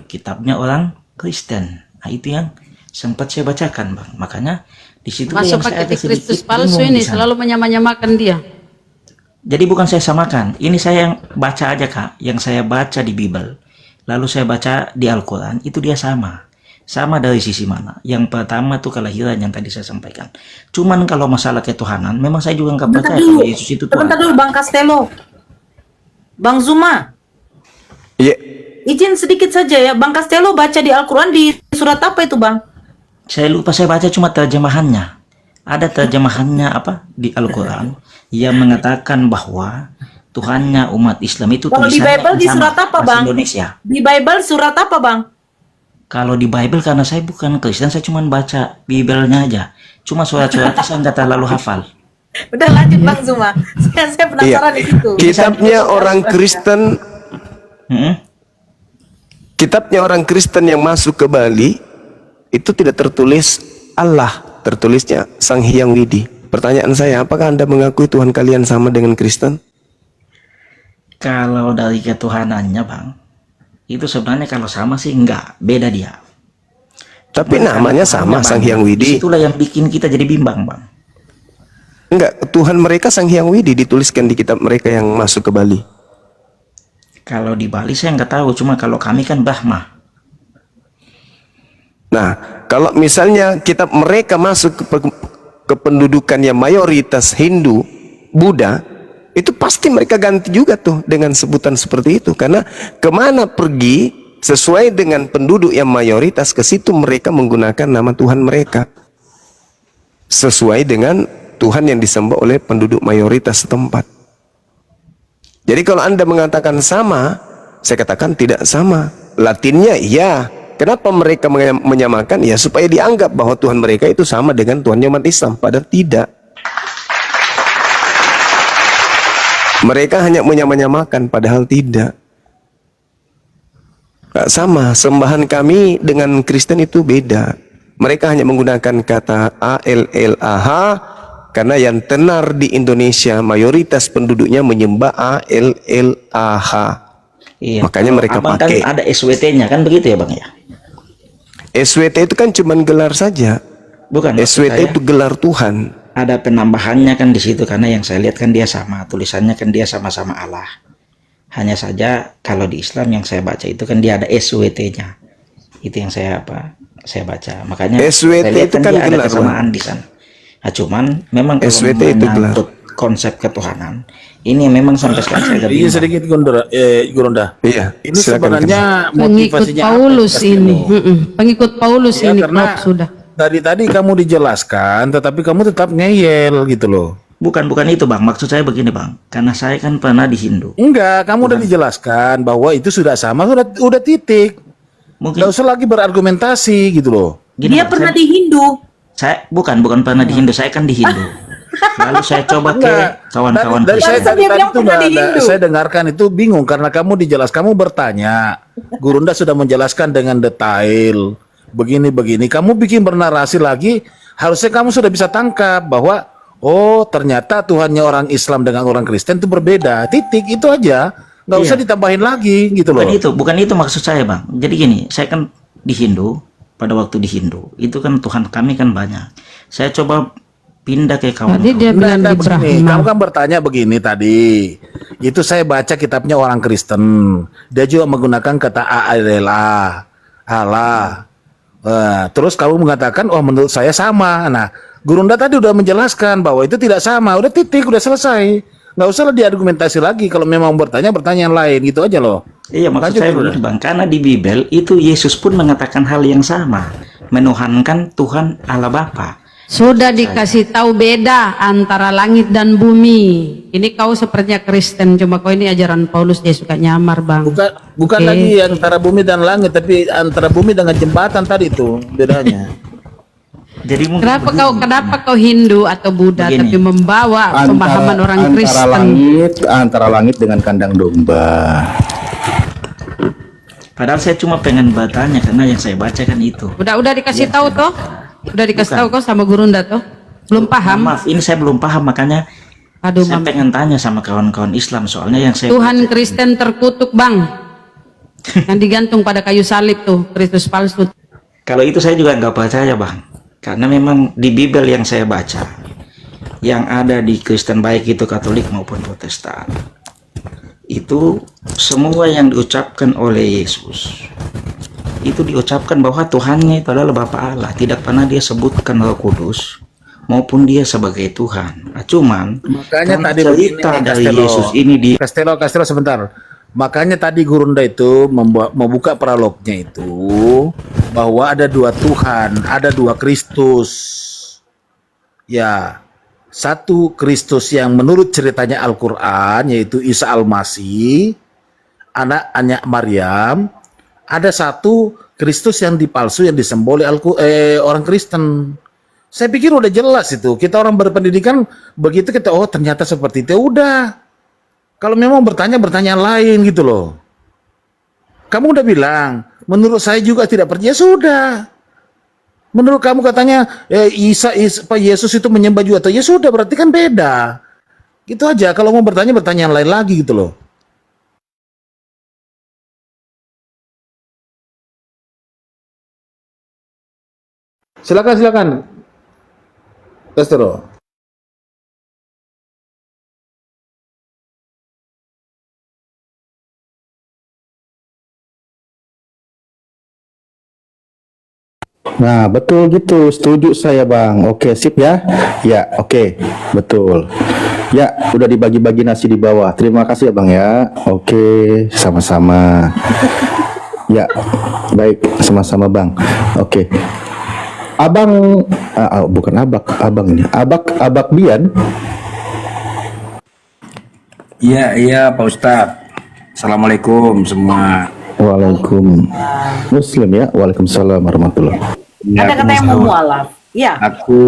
kitabnya orang Kristen. Nah, itu yang sempat saya bacakan, Bang. Makanya di situ Masuk yang saya pakai agak Kristus sedikit palsu bingung ini di sana. selalu menyamakan dia. Jadi bukan saya samakan, ini saya yang baca aja, Kak, yang saya baca di Bible, lalu saya baca di Al-Quran, itu dia sama. Sama dari sisi mana? Yang pertama tuh kelahiran yang tadi saya sampaikan. Cuman kalau masalah ketuhanan, memang saya juga nggak Sebentar percaya dulu, kalau Yesus itu Tuhan. sebentar dulu Bang Castello. Bang Zuma, ya, izin sedikit saja ya. Bang Castello baca di Al-Quran di surat apa itu, Bang? Saya lupa, saya baca cuma terjemahannya. Ada terjemahannya apa di Al-Quran yang mengatakan bahwa Tuhannya umat Islam itu Kalau di tulisannya Bible di sama, surat apa, bahasa Bang? Indonesia. Di Bible surat apa, Bang? Kalau di Bible karena saya bukan Kristen, saya cuma baca Bible-nya aja. Cuma surat-suratnya saya nggak terlalu hafal. Udah lanjut Bang Zuma. Saya penasaran di situ. kitabnya orang Kristen, Hmm? kitabnya orang Kristen yang masuk ke Bali itu tidak tertulis Allah, tertulisnya Sang Hyang Widi. Pertanyaan saya, apakah Anda mengakui Tuhan kalian sama dengan Kristen? Kalau dari ketuhanannya, Bang, itu sebenarnya kalau sama sih enggak, beda dia. Tapi Cuman namanya karena sama, Tuhannya Sang Hyang banyak, Widi. itulah yang bikin kita jadi bimbang, Bang. Enggak, Tuhan mereka Sang Hyang Widi dituliskan di kitab mereka yang masuk ke Bali. Kalau di Bali saya nggak tahu, cuma kalau kami kan Brahma. Nah, kalau misalnya kitab mereka masuk ke pendudukan yang mayoritas Hindu, Buddha, itu pasti mereka ganti juga tuh dengan sebutan seperti itu. Karena kemana pergi sesuai dengan penduduk yang mayoritas, ke situ mereka menggunakan nama Tuhan mereka. Sesuai dengan Tuhan yang disembah oleh penduduk mayoritas setempat. Jadi kalau Anda mengatakan sama, saya katakan tidak sama. Latinnya iya. Kenapa mereka menyamakan? Ya supaya dianggap bahwa Tuhan mereka itu sama dengan Tuhannya umat Islam. Padahal tidak. Mereka hanya menyamakan, padahal tidak. Gak sama, sembahan kami dengan Kristen itu beda. Mereka hanya menggunakan kata A-L-L-A-H, karena yang tenar di Indonesia, mayoritas penduduknya menyembah A-L-L-A-H. Iya. Makanya Kalau mereka Abang pakai. kan ada SWT-nya kan begitu ya, Bang ya? SWT itu kan cuman gelar saja. Bukan. maksud SWT saya, itu gelar Tuhan. ada penambahannya kan di situ karena yang saya lihat kan dia sama, tulisannya kan dia sama-sama Allah. Hanya saja kalau di Islam yang saya baca itu kan dia ada SWT-nya. Itu yang saya baca. Makanya SWT saya lihat itu kan dia ada gelar, kesamaan di sana. Nah, cuman memang kalau SWT itu gelar. menyangkut konsep ketuhanan. Ini memang sampai sekarang saya agak Iya bingung. sedikit Gurunda. Iya, Ini silakan. sebenarnya Pengikut motivasinya Paulus apa? ini. Pengikut Paulus Ya, ini, karena Prof, sudah. tadi kamu dijelaskan, tetapi kamu tetap ngeyel gitu loh. Bukan itu Bang, maksud saya begini Bang, karena saya kan pernah di Hindu. Enggak, kamu udah dijelaskan bahwa itu sudah sama, udah titik. Mungkin Nggak usah lagi berargumentasi gitu loh. gini, Dia Bang, pernah di Hindu. saya bukan pernah di Hindu, saya kan di Hindu. Lalu saya coba ke Enggak. kawan-kawan Dari saya Kristen. Masa dia bilang itu pernah di nggak ada. Hindu? Saya dengarkan itu bingung karena kamu kamu bertanya. Gurunda sudah menjelaskan dengan detail. Begini. Kamu bikin bernarasi lagi, harusnya kamu sudah bisa tangkap bahwa oh ternyata Tuhannya orang Islam dengan orang Kristen itu berbeda. Titik itu aja. Nggak usah Iya. ditambahin lagi gitu loh. Bukan itu maksud saya Bang. Jadi gini, saya kan di Hindu, pada waktu di Hindu, itu kan Tuhan kami kan banyak. Saya coba pindah ke Tadi kawan-kawan. dia bilang Nggak, begini. Ibrahim. Kamu kan bertanya begini tadi. Itu saya baca kitabnya orang Kristen. Dia juga menggunakan kata Allah. Terus kamu mengatakan, oh menurut saya sama. Nah, Gurunda tadi udah menjelaskan bahwa itu tidak sama. Udah titik, udah selesai. Nggak usah lah diargumentasi lagi. Kalau memang bertanya yang lain gitu aja loh. Iya, maksud Lanjut, saya Bro. begini Bang, karena di Bible itu Yesus pun mengatakan hal yang sama, menuhankan Tuhan Allah Bapa. Sudah dikasih tahu beda antara langit dan bumi. Ini kau sepertinya Kristen, cuma kau ini ajaran Paulus dia suka nyamar, Bang. Bukan Oke. lagi antara bumi dan langit, tapi antara bumi dengan jembatan tadi itu bedanya. Jadi mungkin Kenapa kau Hindu atau Buddha Begini. tapi membawa pemahaman orang Kristen? Antara langit dengan kandang domba. padahal saya cuma pengen bertanya karena yang saya baca kan itu. Udah dikasih tahu toh? Udah dikasih tahu kau sama Gurunda toh? Belum paham? Maaf, ini saya belum paham makanya Aduh, saya Mam. pengen tanya sama kawan-kawan Islam soalnya yang saya Tuhan Kristen terkutuk, Bang. Yang digantung pada kayu salib tuh, Kristus palsu. Kalau itu saya juga nggak percaya Bang, karena memang di Bible yang saya baca, yang ada di Kristen baik itu Katolik maupun Protestan, itu semua yang diucapkan oleh Yesus itu diucapkan bahwa Tuhannya itu adalah Bapa Allah, tidak pernah dia sebutkan Roh Kudus maupun dia sebagai Tuhan. Nah, cuman Makanya karena tadi cerita begini, dari Castello. Yesus ini di Castello sebentar. Makanya tadi Gurunda itu membuka prolognya itu bahwa ada dua Tuhan, ada dua Kristus. Ya, satu Kristus yang menurut ceritanya Al-Quran yaitu Isa Al-Masih, anaknya Maryam. Ada satu Kristus yang dipalsu yang disembah oleh orang Kristen. Saya pikir udah jelas itu. Kita orang berpendidikan begitu kita oh ternyata seperti itu udah. Kalau memang bertanya lain gitu loh. Kamu udah bilang, menurut saya juga tidak percaya sudah. Menurut kamu katanya Yesus itu menyembah juga atau ya sudah berarti kan beda. Gitu aja. Kalau mau bertanya yang lain lagi gitu loh. Silakan. Castello. Nah, betul gitu. Setuju saya, Bang. Oke, sip ya. Ya, oke. Betul. Ya, udah dibagi-bagi nasi di bawah. Terima kasih ya, Bang ya. Oke, sama-sama. Ya, baik. Sama-sama, Bang. Oke. Abang, bukan abang ini. Abak Bian. Iya Pak Ustadz. Assalamualaikum semua. Waalaikum Muslim ya. Waalaikumsalam warahmatullahi. Ya, Ada kata yang mau mualaf. Iya. Aku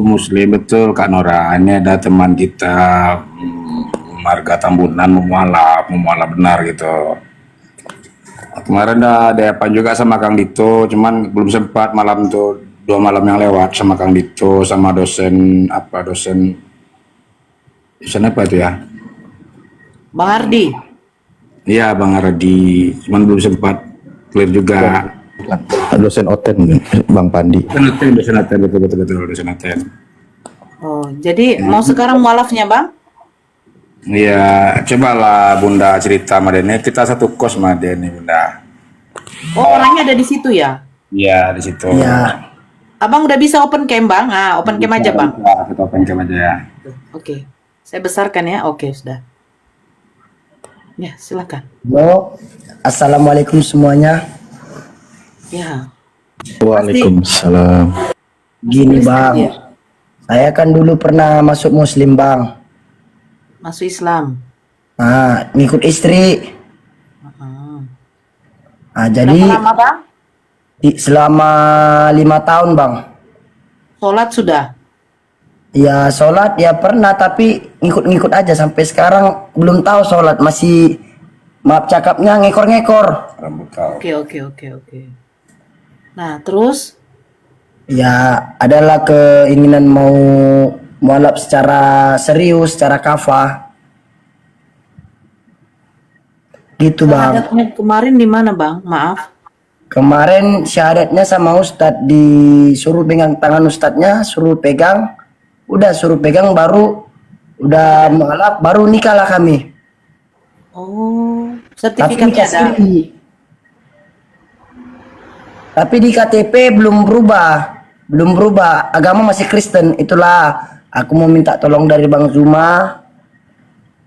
Muslim betul Kak Nora. Ini ada teman kita Marga Tambunan memualaf benar gitu. Kemarin ada apa juga sama Kang Dito, cuman belum sempat malam tuh 2 malam yang lewat sama Kang Dito sama dosen apa itu ya? Bang Ardi. Iya Bang Ardi, cuman belum sempat clear juga. Dosen Oten Bang Pandi. Dosen Aten, betul dosen Aten. Oh, jadi mau sekarang mualafnya, Bang? Iya, cobalah Bunda cerita sama Dene. Kita satu kos sama Dene, Bunda. Oh, orangnya ada di situ ya? Iya, di situ. Abang udah bisa open cam, Bang? Ah, open cam aja, Bang. Kita open cam aja ya. Oke. Saya besarkan ya. Oke, sudah. Ya, silakan. Halo, assalamualaikum semuanya. Ya. Waalaikumsalam. Gini Kristen bang, dia. saya kan dulu pernah masuk Muslim bang. Masuk Islam. Nah, ngikut istri. Nah, jadi Berapa lama bang? selama 5 tahun bang. Sholat sudah. Ya sholat ya pernah, tapi ngikut-ngikut aja sampai sekarang belum tahu sholat, masih maaf cakapnya ngekor-ngekor. Rambut kau. Oke. Nah, terus? Ya adalah keinginan mau mualaf secara serius, secara kafah. Gitu bang. Syahadatnya kemarin di mana bang? Maaf. Kemarin syahadatnya sama Ustadz, disuruh pegang tangan Ustadznya, suruh pegang, udah suruh pegang baru udah mualaf, baru nikah lah kami. Oh, Tapi sertifikatnya nikah ada. siri. Tapi di KTP belum berubah, agama masih Kristen. Itulah aku mau minta tolong dari Bang Zuma,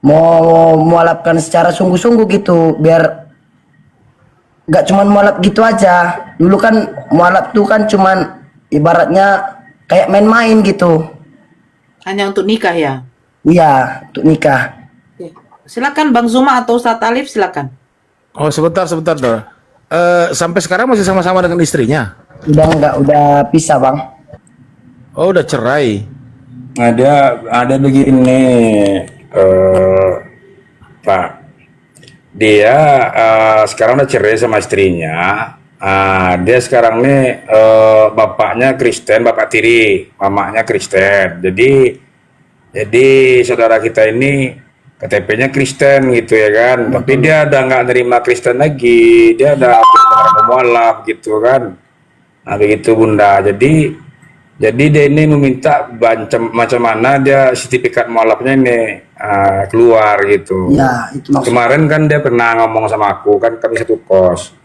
mau mualafkan secara sungguh-sungguh gitu, biar gak cuman mualaf gitu aja. Dulu kan mualaf tuh kan cuman ibaratnya kayak main-main gitu. Hanya untuk nikah ya. Iya, untuk nikah. Oke. Silakan Bang Zuma atau Ustadz Alif, silakan. Oh, sebentar, Dor. Sampai sekarang masih sama-sama dengan istrinya? Udah enggak, udah pisah bang. Oh, udah cerai. Ada begini, Pak. Dia sekarang udah cerai sama istrinya. Dia sekarang nih bapaknya Kristen, bapak tiri, mamanya Kristen. Jadi saudara kita ini KTP-nya Kristen gitu ya kan. Tapi dia udah nggak nerima Kristen lagi. Dia udah mualaf gitu kan. Nah begitu Bunda. Jadi dia ini meminta macam mana dia sertifikat mualafnya ini keluar gitu. Ya, itu maksud. Kemarin kan dia pernah ngomong sama aku, kan kami satu kos.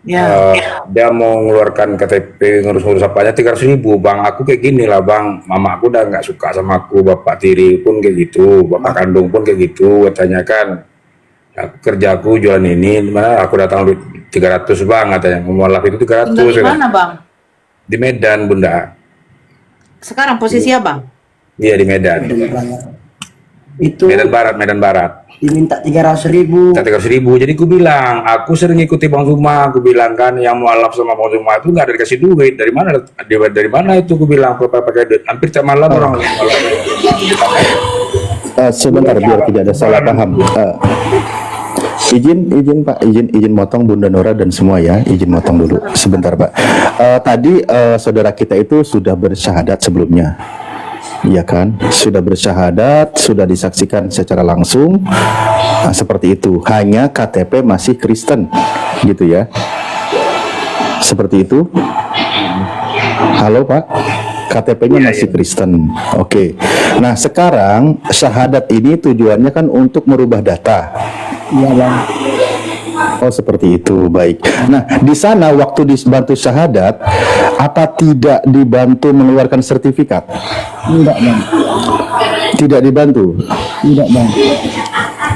Ya. Dia mau mengeluarkan KTP, ngurus-ngurus apanya 300.000 bang. Aku kayak gini lah bang, mama aku udah nggak suka sama aku, bapak tiri pun kayak gitu, bapak kandung pun kayak gitu. Katanya kan kerjaku jualan ini, mana aku datang duit 300 bang, katanya mualaf itu 300. Tinggal di kan. mana bang? Di Medan Bunda. Sekarang posisi abang? Iya di Medan. Itu Medan Barat. diminta 300.000. 300.000. Jadi aku bilang, aku sering ikuti Bang Zuma. Aku bilang kan yang mualaf sama Bang Zuma itu nggak ada dikasih duit. Dari mana itu? Aku bilang pakai duit. Hampir tiap malam orang mualaf. Sebentar biar tidak ada salah paham. Izin Pak, izin motong Bunda Nora dan semua ya, izin motong dulu sebentar Pak. Tadi saudara kita itu sudah bersyahadat sebelumnya, iya kan? Sudah bersyahadat, sudah disaksikan secara langsung, seperti itu. Hanya KTP masih Kristen, gitu ya? Seperti itu. Halo Pak, KTP-nya masih Kristen. Oke. Nah sekarang syahadat ini tujuannya kan untuk merubah data. Iya bang. Oh seperti itu, baik. Nah di sana waktu dibantu syahadat, apa tidak dibantu mengeluarkan sertifikat? Tidak bang. Tidak dibantu. Tidak bang.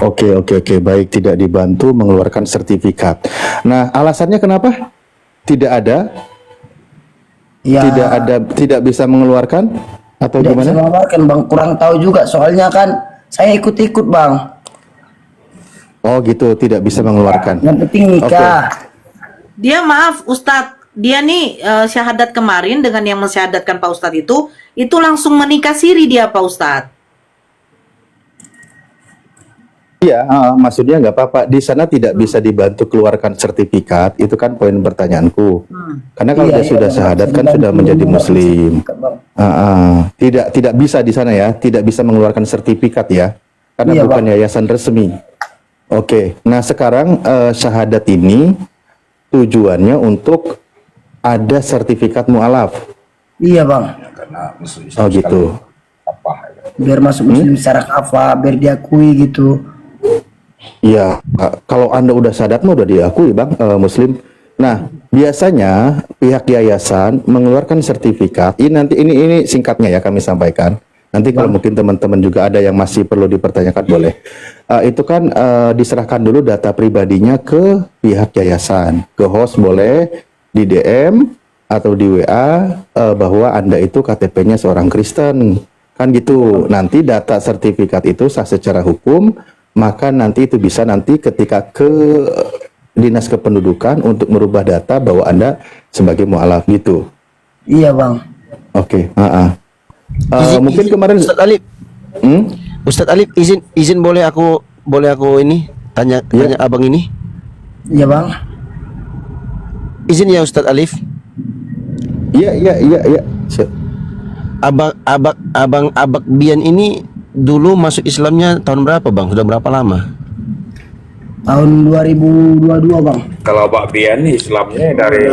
Oke, baik, tidak dibantu mengeluarkan sertifikat. Nah alasannya kenapa? Tidak ada, Ya, tidak bisa mengeluarkan atau tidak bisa gimana? mengeluarkan bang. Kurang tahu juga soalnya kan saya ikut-ikut bang. Oh gitu, tidak bisa mengeluarkan. Yang penting nikah. Dia maaf Ustadz, dia nih syahadat kemarin dengan yang mensyahadatkan Pak Ustadz itu langsung menikah siri dia Pak Ustadz. Iya, maksudnya nggak apa-apa. Di sana tidak bisa dibantu keluarkan sertifikat. Itu kan poin pertanyaanku. Karena kalau dia sudah syahadat kan sudah menjadi Muslim. Tidak bisa di sana ya. Tidak bisa mengeluarkan sertifikat ya. Karena Iya, bukan Bang. yayasan resmi. Oke. Nah sekarang syahadat ini tujuannya untuk ada sertifikat mualaf. Iya bang. Karena musuh Oh gitu. apa? Biar masuk Muslim secara kafah, biar diakui gitu. Iya, kalau Anda udah syahadat mah udah diakui Bang, Muslim. Nah, biasanya pihak yayasan mengeluarkan sertifikat. Ini singkatnya ya kami sampaikan. Nanti kalau mungkin teman-teman juga ada yang masih perlu dipertanyakan boleh. Itu kan diserahkan dulu data pribadinya ke pihak yayasan, ke host boleh di DM atau di WA bahwa Anda itu KTP-nya seorang Kristen. Kan gitu. Nanti data sertifikat itu sah secara hukum, maka nanti itu bisa nanti ketika ke Dinas Kependudukan untuk merubah data bahwa Anda sebagai mualaf gitu. Iya bang. Oke, mungkin Izin, kemarin Ustadz Alif, Hmm? Ustadz Alif, izin boleh aku ini tanya abang ini? Iya bang. Izin ya Ustadz Alif. Iya. Siap. Abang Bian ini dulu masuk Islamnya tahun berapa bang? Sudah berapa lama? Tahun 2022 bang. Kalau Pak Bian Islamnya dari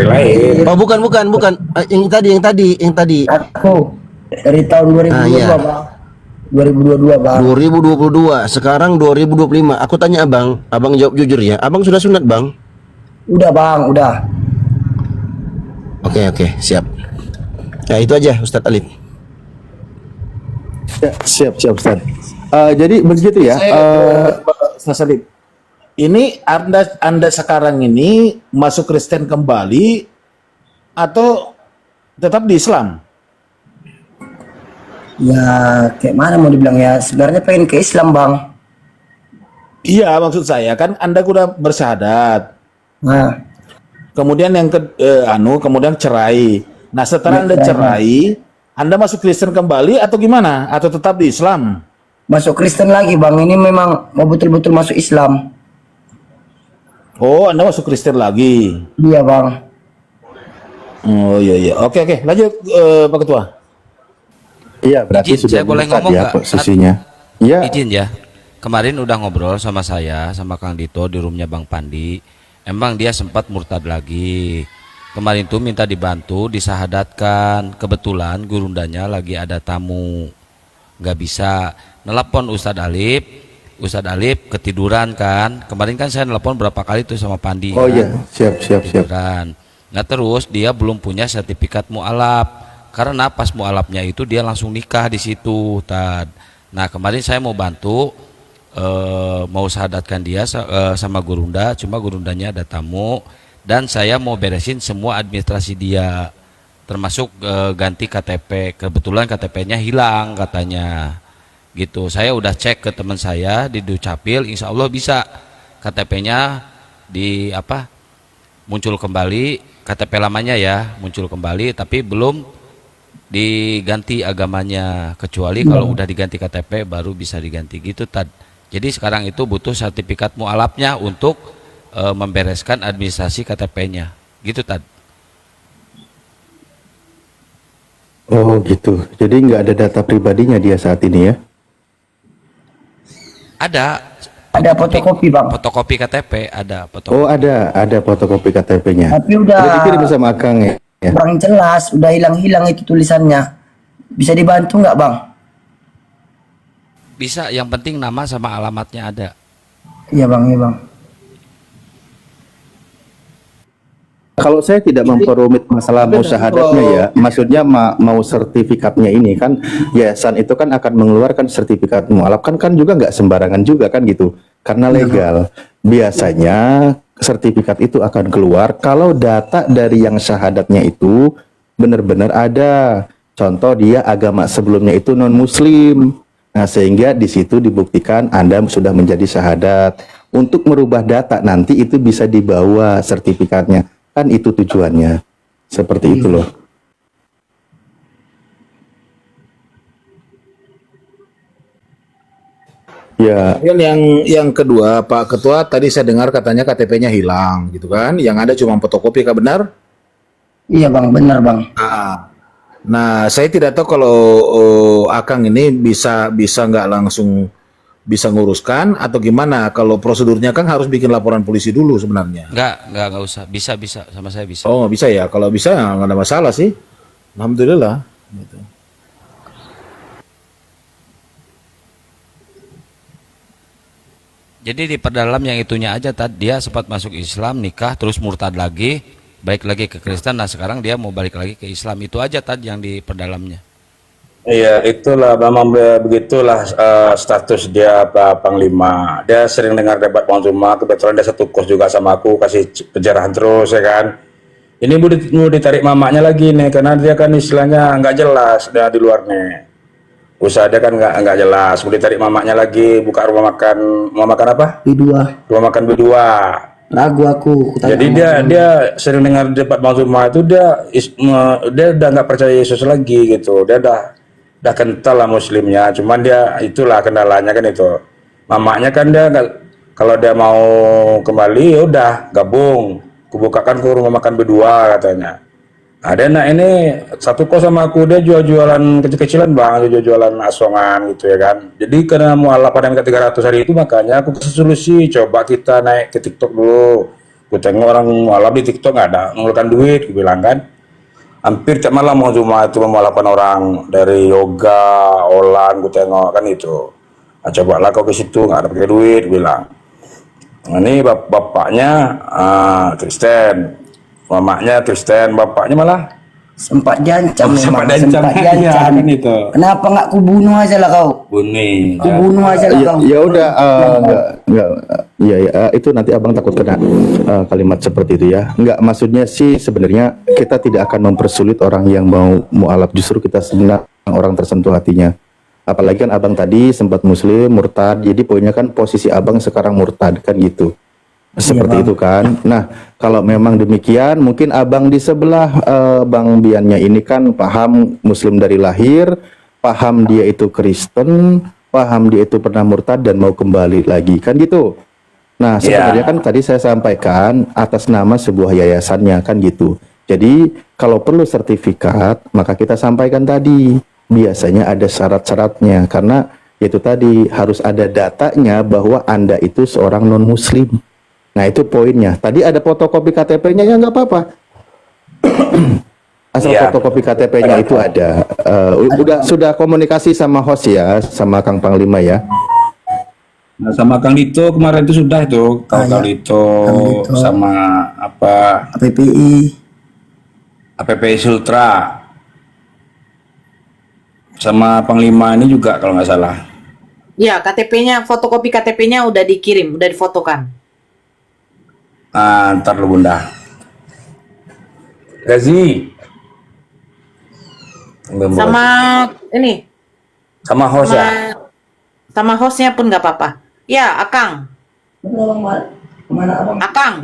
lahir. Oh bukan. Yang tadi. Aku dari tahun 2022 iya. bang. 2022 bang. 2022. Sekarang 2025. Aku tanya abang jawab jujur ya. Abang sudah sunat bang? Udah bang, udah. Oke, siap. Nah itu aja Ustadz Alif. Ya, siap Ustaz. Jadi begitu ya. Ustaz Alif, ini anda sekarang ini masuk Kristen kembali atau tetap di Islam? Ya kayak mana mau dibilang ya, sebenarnya pengen ke Islam bang. Iya, maksud saya kan anda udah bersyahadat. Nah, Kemudian kemudian cerai. Nah, setelah Anda cerai, Anda masuk Kristen kembali atau gimana? Atau tetap di Islam? masuk Kristen lagi bang, ini memang mau betul-betul masuk Islam. Oh, Anda masuk Kristen lagi. Iya bang. Oh iya. Oke, lanjut Pak Ketua. Iya, berarti Izin, sudah saya boleh murtad ngomong ya nggak? posisinya. Iya. Izin ya. Kemarin udah ngobrol sama saya, sama Kang Dito di roomnya Bang Pandi. Emang dia sempat murtad lagi. Kemarin tuh minta dibantu, disahadatkan. Kebetulan gurundanya lagi ada tamu. Nggak bisa. Nelpon Ustadz Alif ketiduran kan. Kemarin kan saya nelpon berapa kali tuh sama Pandi. Oh kan? iya, siap. Ketiduran. Nah terus dia belum punya sertifikat mualaf. Karena pas mualafnya itu dia langsung nikah di situ, Tad. Nah kemarin saya mau bantu, mau sahadatkan dia sama Gurunda, cuma Gurundanya ada tamu dan saya mau beresin semua administrasi dia, termasuk ganti KTP. Kebetulan KTP-nya hilang katanya, gitu. Saya udah cek ke teman saya di Dukcapil, insya Allah bisa KTP-nya muncul kembali, KTP lamanya ya muncul kembali, tapi belum diganti agamanya, kecuali kalau udah diganti KTP baru bisa diganti gitu, Tad. Jadi sekarang itu butuh sertifikat mualafnya untuk membereskan administrasi KTP-nya gitu, Tad. Oh gitu. Jadi nggak ada data pribadinya dia saat ini ya? Ada fotokopi bang. Fotokopi KTP ada fotokopi. Oh ada fotokopi KTP-nya. Tapi udah dikirim sama Akang ya? kurang jelas, udah hilang-hilang itu tulisannya. Bisa dibantu nggak bang? Bisa, yang penting nama sama alamatnya ada. Iya bang. Kalau saya tidak memperumit masalah mau syahadatnya ya, maksudnya mau sertifikatnya ini kan, yayasan itu kan akan mengeluarkan sertifikat mualaf kan juga nggak sembarangan juga kan gitu, karena legal. Biasanya sertifikat itu akan keluar kalau data dari yang syahadatnya itu benar-benar ada. Contoh dia agama sebelumnya itu non-muslim. Nah, sehingga di situ dibuktikan Anda sudah menjadi syahadat. Untuk merubah data nanti itu bisa dibawa sertifikatnya. Kan itu tujuannya. Seperti itu loh. Ya, Kemudian yang kedua, Pak Ketua, tadi saya dengar katanya KTP-nya hilang gitu kan. Yang ada cuma fotokopi, kah benar? Iya bang, benar bang. Nah, saya tidak tahu kalau Akang ini bisa nggak langsung bisa nguruskan atau gimana. Kalau prosedurnya kan harus bikin laporan polisi dulu sebenarnya. Enggak usah. Bisa sama saya bisa. Oh, nggak bisa ya. Kalau bisa ya nggak ada masalah sih. Alhamdulillah. Gitu. Jadi di perdalam yang itunya aja, Tad, dia sempat masuk Islam, nikah, terus murtad lagi, balik lagi ke Kristen. Nah sekarang dia mau balik lagi ke Islam, itu aja, Tad, yang di perdalamnya. Iya, itulah memang begitulah status dia Pak Panglima. Dia sering dengar debat Bang Zuma, kebetulan dia satu kos juga sama aku, kasih pencerahan terus ya kan. Ini mau ditarik mamaknya lagi nih, karena dia kan istilahnya nggak jelas dia di luar nih. Usaha dia kan nggak jelas, mau ditarik mamaknya lagi, buka rumah makan apa? B2 Rumah makan B2. lagu aku tanya Jadi dia sering dengar debat Bang Zuma itu dia udah nggak percaya Yesus lagi gitu. Dia udah kental lah Muslimnya. Cuman dia itulah kendalanya kan itu. Mamaknya kan dia kalau dia mau kembali ya udah gabung. Kubukakan ke rumah makan berdua katanya. Ada nah ini satu kos sama aku, dia jualan kecil-kecilan bang, jualan asongan gitu ya kan. Jadi karena mualaf pada minta 300 hari itu, makanya aku kasih solusi, coba kita naik ke TikTok dulu. Gue tengok orang mualaf di TikTok nggak ada mengeluarkan duit, gue bilang kan. Hampir tiap malam mau Zuma itu memualafkan orang dari yoga, olan, gue tengok kan itu. Nah, cobalah kau ke situ nggak ada pakai duit, gue bilang. Nah, ini bapaknya Kristen. Mamanya Kristen, bapaknya malah sempat jancam sempat memang, diancam. sempat Iya, jancam. kan itu. Kenapa nggak kubunuh aja lah kau? Bunyi. Kubunuh aja lah kau. Ya udah, nggak, ya, itu nanti abang takut kena kalimat seperti itu ya. Nggak, maksudnya sih sebenarnya kita tidak akan mempersulit orang yang mau mualaf, justru kita senang orang tersentuh hatinya. Apalagi kan abang tadi sempat muslim, murtad, jadi poinnya kan posisi abang sekarang murtad kan gitu. Seperti itu kan. Nah, kalau memang demikian, mungkin abang di sebelah Bang Biannya ini kan paham muslim dari lahir, paham dia itu Kristen, paham dia itu pernah murtad dan mau kembali lagi, kan gitu. Nah, sebenarnya kan tadi saya sampaikan atas nama sebuah yayasannya kan gitu. Jadi, kalau perlu sertifikat, maka kita sampaikan tadi. Biasanya ada syarat-syaratnya, karena itu tadi harus ada datanya bahwa Anda itu seorang non-muslim. Nah, itu poinnya. Tadi ada fotokopi KTP-nya, ya nggak apa-apa. Asal fotokopi KTP-nya itu ada. Sudah komunikasi sama host ya, sama Kang Panglima ya. Nah, sama Kang Dito kemarin itu sudah itu, Kang Dito sama apa? APPI Sultra. Sama Panglima ini juga kalau nggak salah. Ya, KTP-nya, fotokopi KTP-nya udah dikirim, udah difotokan. Ntar lu bunda. Gazi. Sama ini. Sama host ya. Sama hostnya pun nggak apa-apa. Ya, Akang. Akang.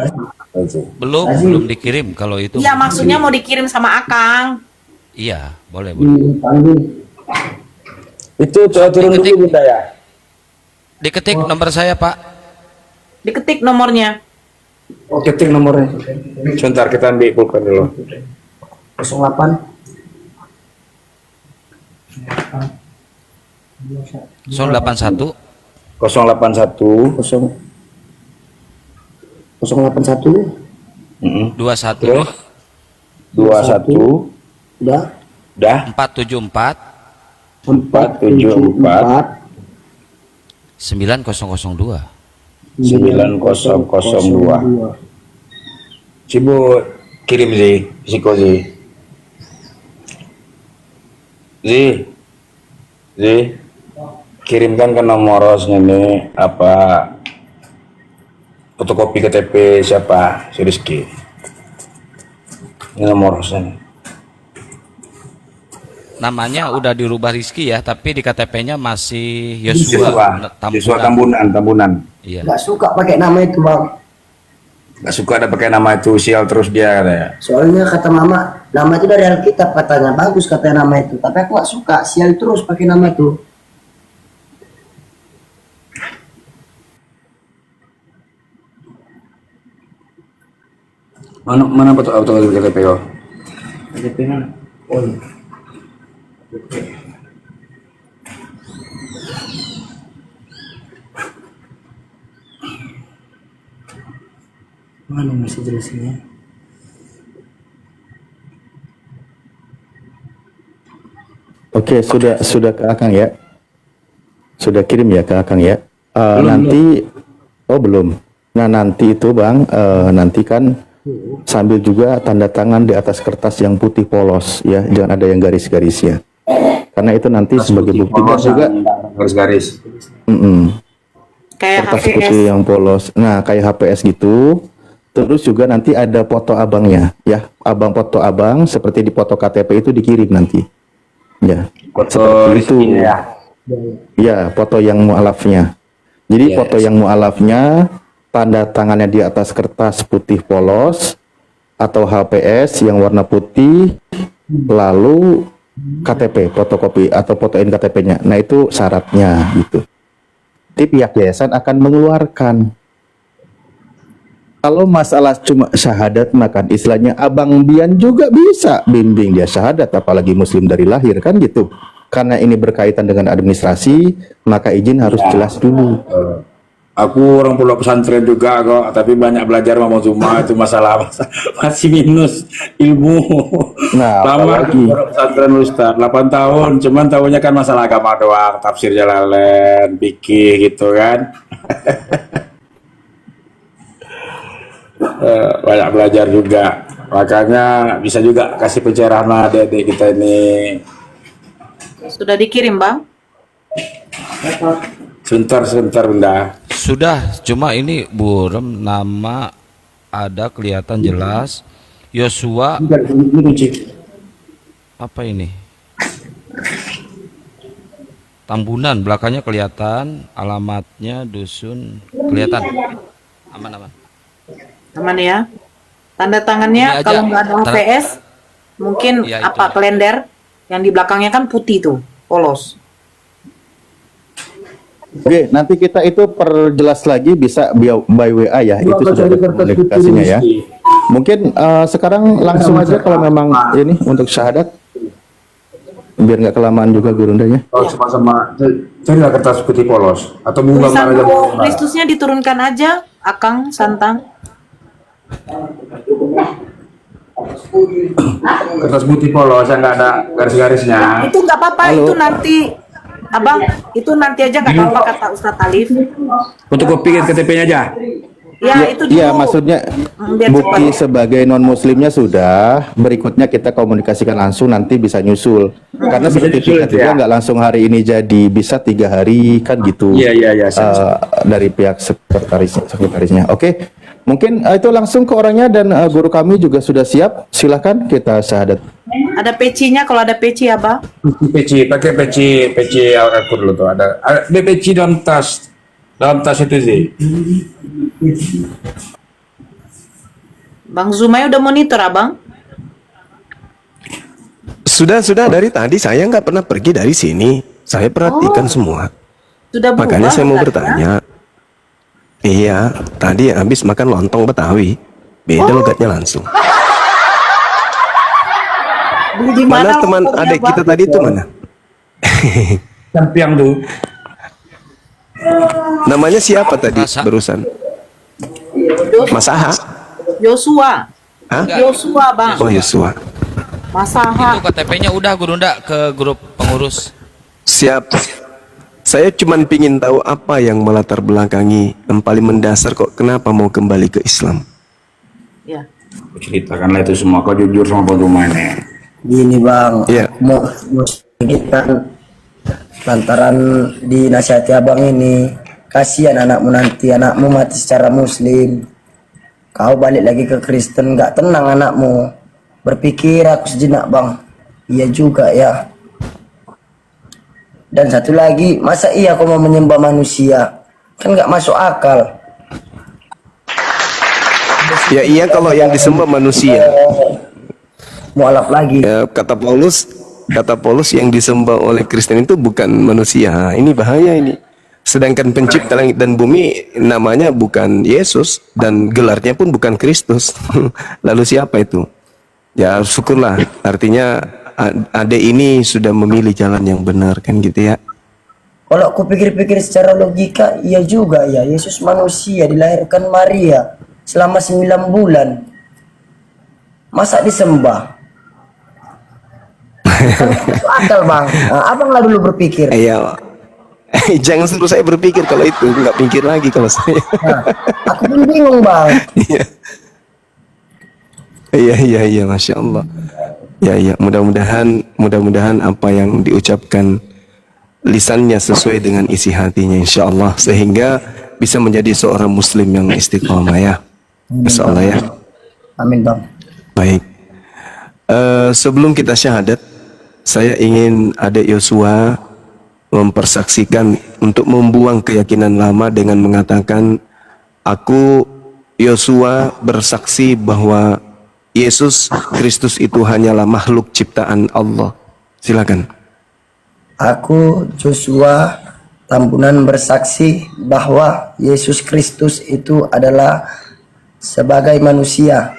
Belum dikirim kalau itu. Iya, maksudnya mau dikirim sama Akang. Iya, boleh. Itu turun dulu bunda ya. Diketik nomor saya, Pak. Diketik nomornya. Oh, ketik nomornya. Sebentar kita ambil pulpen dulu. 08 081 081 081 21 21 udah 474 474 9002. 9002. Cibu kirim Ziko kirimkan ke nomor ini apa fotokopi KTP siapa si Rizky. Ini nomor ini. Namanya udah dirubah Rizky ya, tapi di KTP-nya masih Yosua Tambunan. Iya. nggak suka pakai nama itu bang, Gak suka ada pakai nama itu, sial terus dia katanya. soalnya kata mama nama itu dari Alkitab, katanya bagus katanya nama itu, tapi aku nggak suka, sial terus pakai nama itu. Mana foto KTP kau? KTP mana? Oh iya. Mana masih jelasnya? Oke, sudah ke Akang ya. Sudah kirim ya ke Akang ya. Nanti oh belum. Nah, nanti itu Bang, nanti kan sambil juga tanda tangan di atas kertas yang putih polos ya, jangan ada yang garis-garisnya. karena itu nanti sebagai bukti dan juga garis-garis. Kayak kertas HPS. putih yang polos. Nah, kayak HPS gitu. Terus juga nanti ada foto abangnya, ya. Abang foto abang seperti di foto KTP itu dikirim nanti. Ya. Seperti itu. Ya, foto yang mualafnya. Jadi foto yang mualafnya tanda tangannya di atas kertas putih polos atau HPS yang warna putih, lalu KTP, fotokopi atau fotoin KTP-nya. Nah, itu syaratnya gitu. Nanti pihak yayasan akan mengeluarkan. Kalau masalah cuma syahadat, makan istilahnya Abang Bian juga bisa bimbing dia syahadat, apalagi muslim dari lahir kan gitu. Karena ini berkaitan dengan administrasi, maka izin harus jelas dulu. Aku orang pulau pesantren juga kok, tapi banyak belajar sama cuma itu masalah masih minus ilmu. Nah, lama apalagi orang pesantren Ustaz, 8 tahun, cuman tahunya kan masalah agama doang, tafsir Jalalain, fikih gitu kan. Banyak belajar juga, makanya bisa juga kasih pencerahan sama adik-adik kita ini. Sudah dikirim, Bang? Sebentar Bunda. Sudah, cuma ini burem nama ada kelihatan jelas. Yosua apa ini? Tambunan, belakangnya kelihatan, alamatnya dusun kelihatan. Aman. Aman ya. Tanda tangannya Ini aja. kalau nggak ada HPS, mungkin Ya, apa itu. kalender yang di belakangnya kan putih tuh, polos. Oke, nanti kita itu perjelas lagi bisa by WA ya, itu sudah ada komunikasinya ya. Mungkin sekarang langsung aja kalau memang ini untuk syahadat, biar nggak kelamaan juga gurundanya. Oh, sama-sama carilah kertas putih polos atau bunga Tulisan mana aja. Kristusnya diturunkan aja, Akang Santang. Kertas putih polos yang nggak ada garis-garisnya. Itu nggak apa-apa, itu nanti Abang, itu nanti aja nggak apa-apa kata Ustadz Alif. Untuk kopi KTP-nya aja. Ya, itu dulu. Iya, maksudnya Biar bukti cepat. sebagai non muslimnya sudah, berikutnya kita komunikasikan langsung nanti bisa nyusul. Karena sertifikat juga nggak langsung hari ini jadi, bisa 3 hari kan gitu. Iya. Dari pihak sekretarisnya. Oke, mungkin itu langsung ke orangnya dan guru kami juga sudah siap. Silahkan kita syahadat. Ada pecinya, kalau ada peci Abang. Pakai peci aku dulu tuh ada peci dalam tas itu sih. Bang Zumai udah monitor Abang? Sudah dari tadi saya nggak pernah pergi dari sini. Saya perhatikan semua. Sudah berubah. Makanya saya mau Ustadz, ya? bertanya. Iya, tadi habis makan lontong Betawi. Beda logatnya langsung. Beli di Mana mana teman lontongnya, adik kita Bang? tadi itu mana? Sampiang tuh. Namanya siapa tadi Masa. barusan? Mas Aha? Yosua. Hah? Yosua, Bang. Oh, Yosua. Mas Aha. Itu KTP-nya udah Gurunda ke grup pengurus. Siap. Saya cuman pingin tahu apa yang melatar belakangi yang paling mendasar kok kenapa mau kembali ke Islam. Ya. Ceritakanlah itu semua, kau jujur sama pengumumannya. Gini bang, Iya. mau sedikit kan lantaran dinasihati abang ini, kasihan anakmu nanti, anakmu mati secara muslim, kau balik lagi ke Kristen, nggak tenang anakmu. Berpikir aku sejenak bang, iya juga ya. Dan satu lagi, masa iya kau mau menyembah manusia? Kan nggak masuk akal. Ya iya kalau yang disembah manusia. Mualaf lagi. Ya, kata Paulus yang disembah oleh Kristen itu bukan manusia. Nah, ini bahaya ini. Sedangkan pencipta langit dan bumi namanya bukan Yesus dan gelarnya pun bukan Kristus. Lalu siapa itu? Ya syukurlah. Artinya adek ini sudah memilih jalan yang benar kan gitu ya. Kalau aku pikir-pikir secara logika, iya juga ya. Yesus manusia dilahirkan Maria selama 9 bulan. Masa disembah? Kan masuk akal bang. Nah, abang lah dulu berpikir. Iya. Jangan suruh saya berpikir kalau itu, nggak pikir lagi kalau saya. Nah, aku pun bingung bang. Iya, Masya Allah. Ya, mudah-mudahan apa yang diucapkan lisannya sesuai dengan isi hatinya insya Allah, sehingga bisa menjadi seorang muslim yang istiqomah ya. Insya Allah ya. Amin bang. Baik. Sebelum kita syahadat, saya ingin adik Yosua mempersaksikan untuk membuang keyakinan lama dengan mengatakan, aku Yosua bersaksi bahwa Yesus Kristus itu hanyalah makhluk ciptaan Allah. Silakan. Aku Joshua Tambunan bersaksi bahwa Yesus Kristus itu adalah sebagai manusia,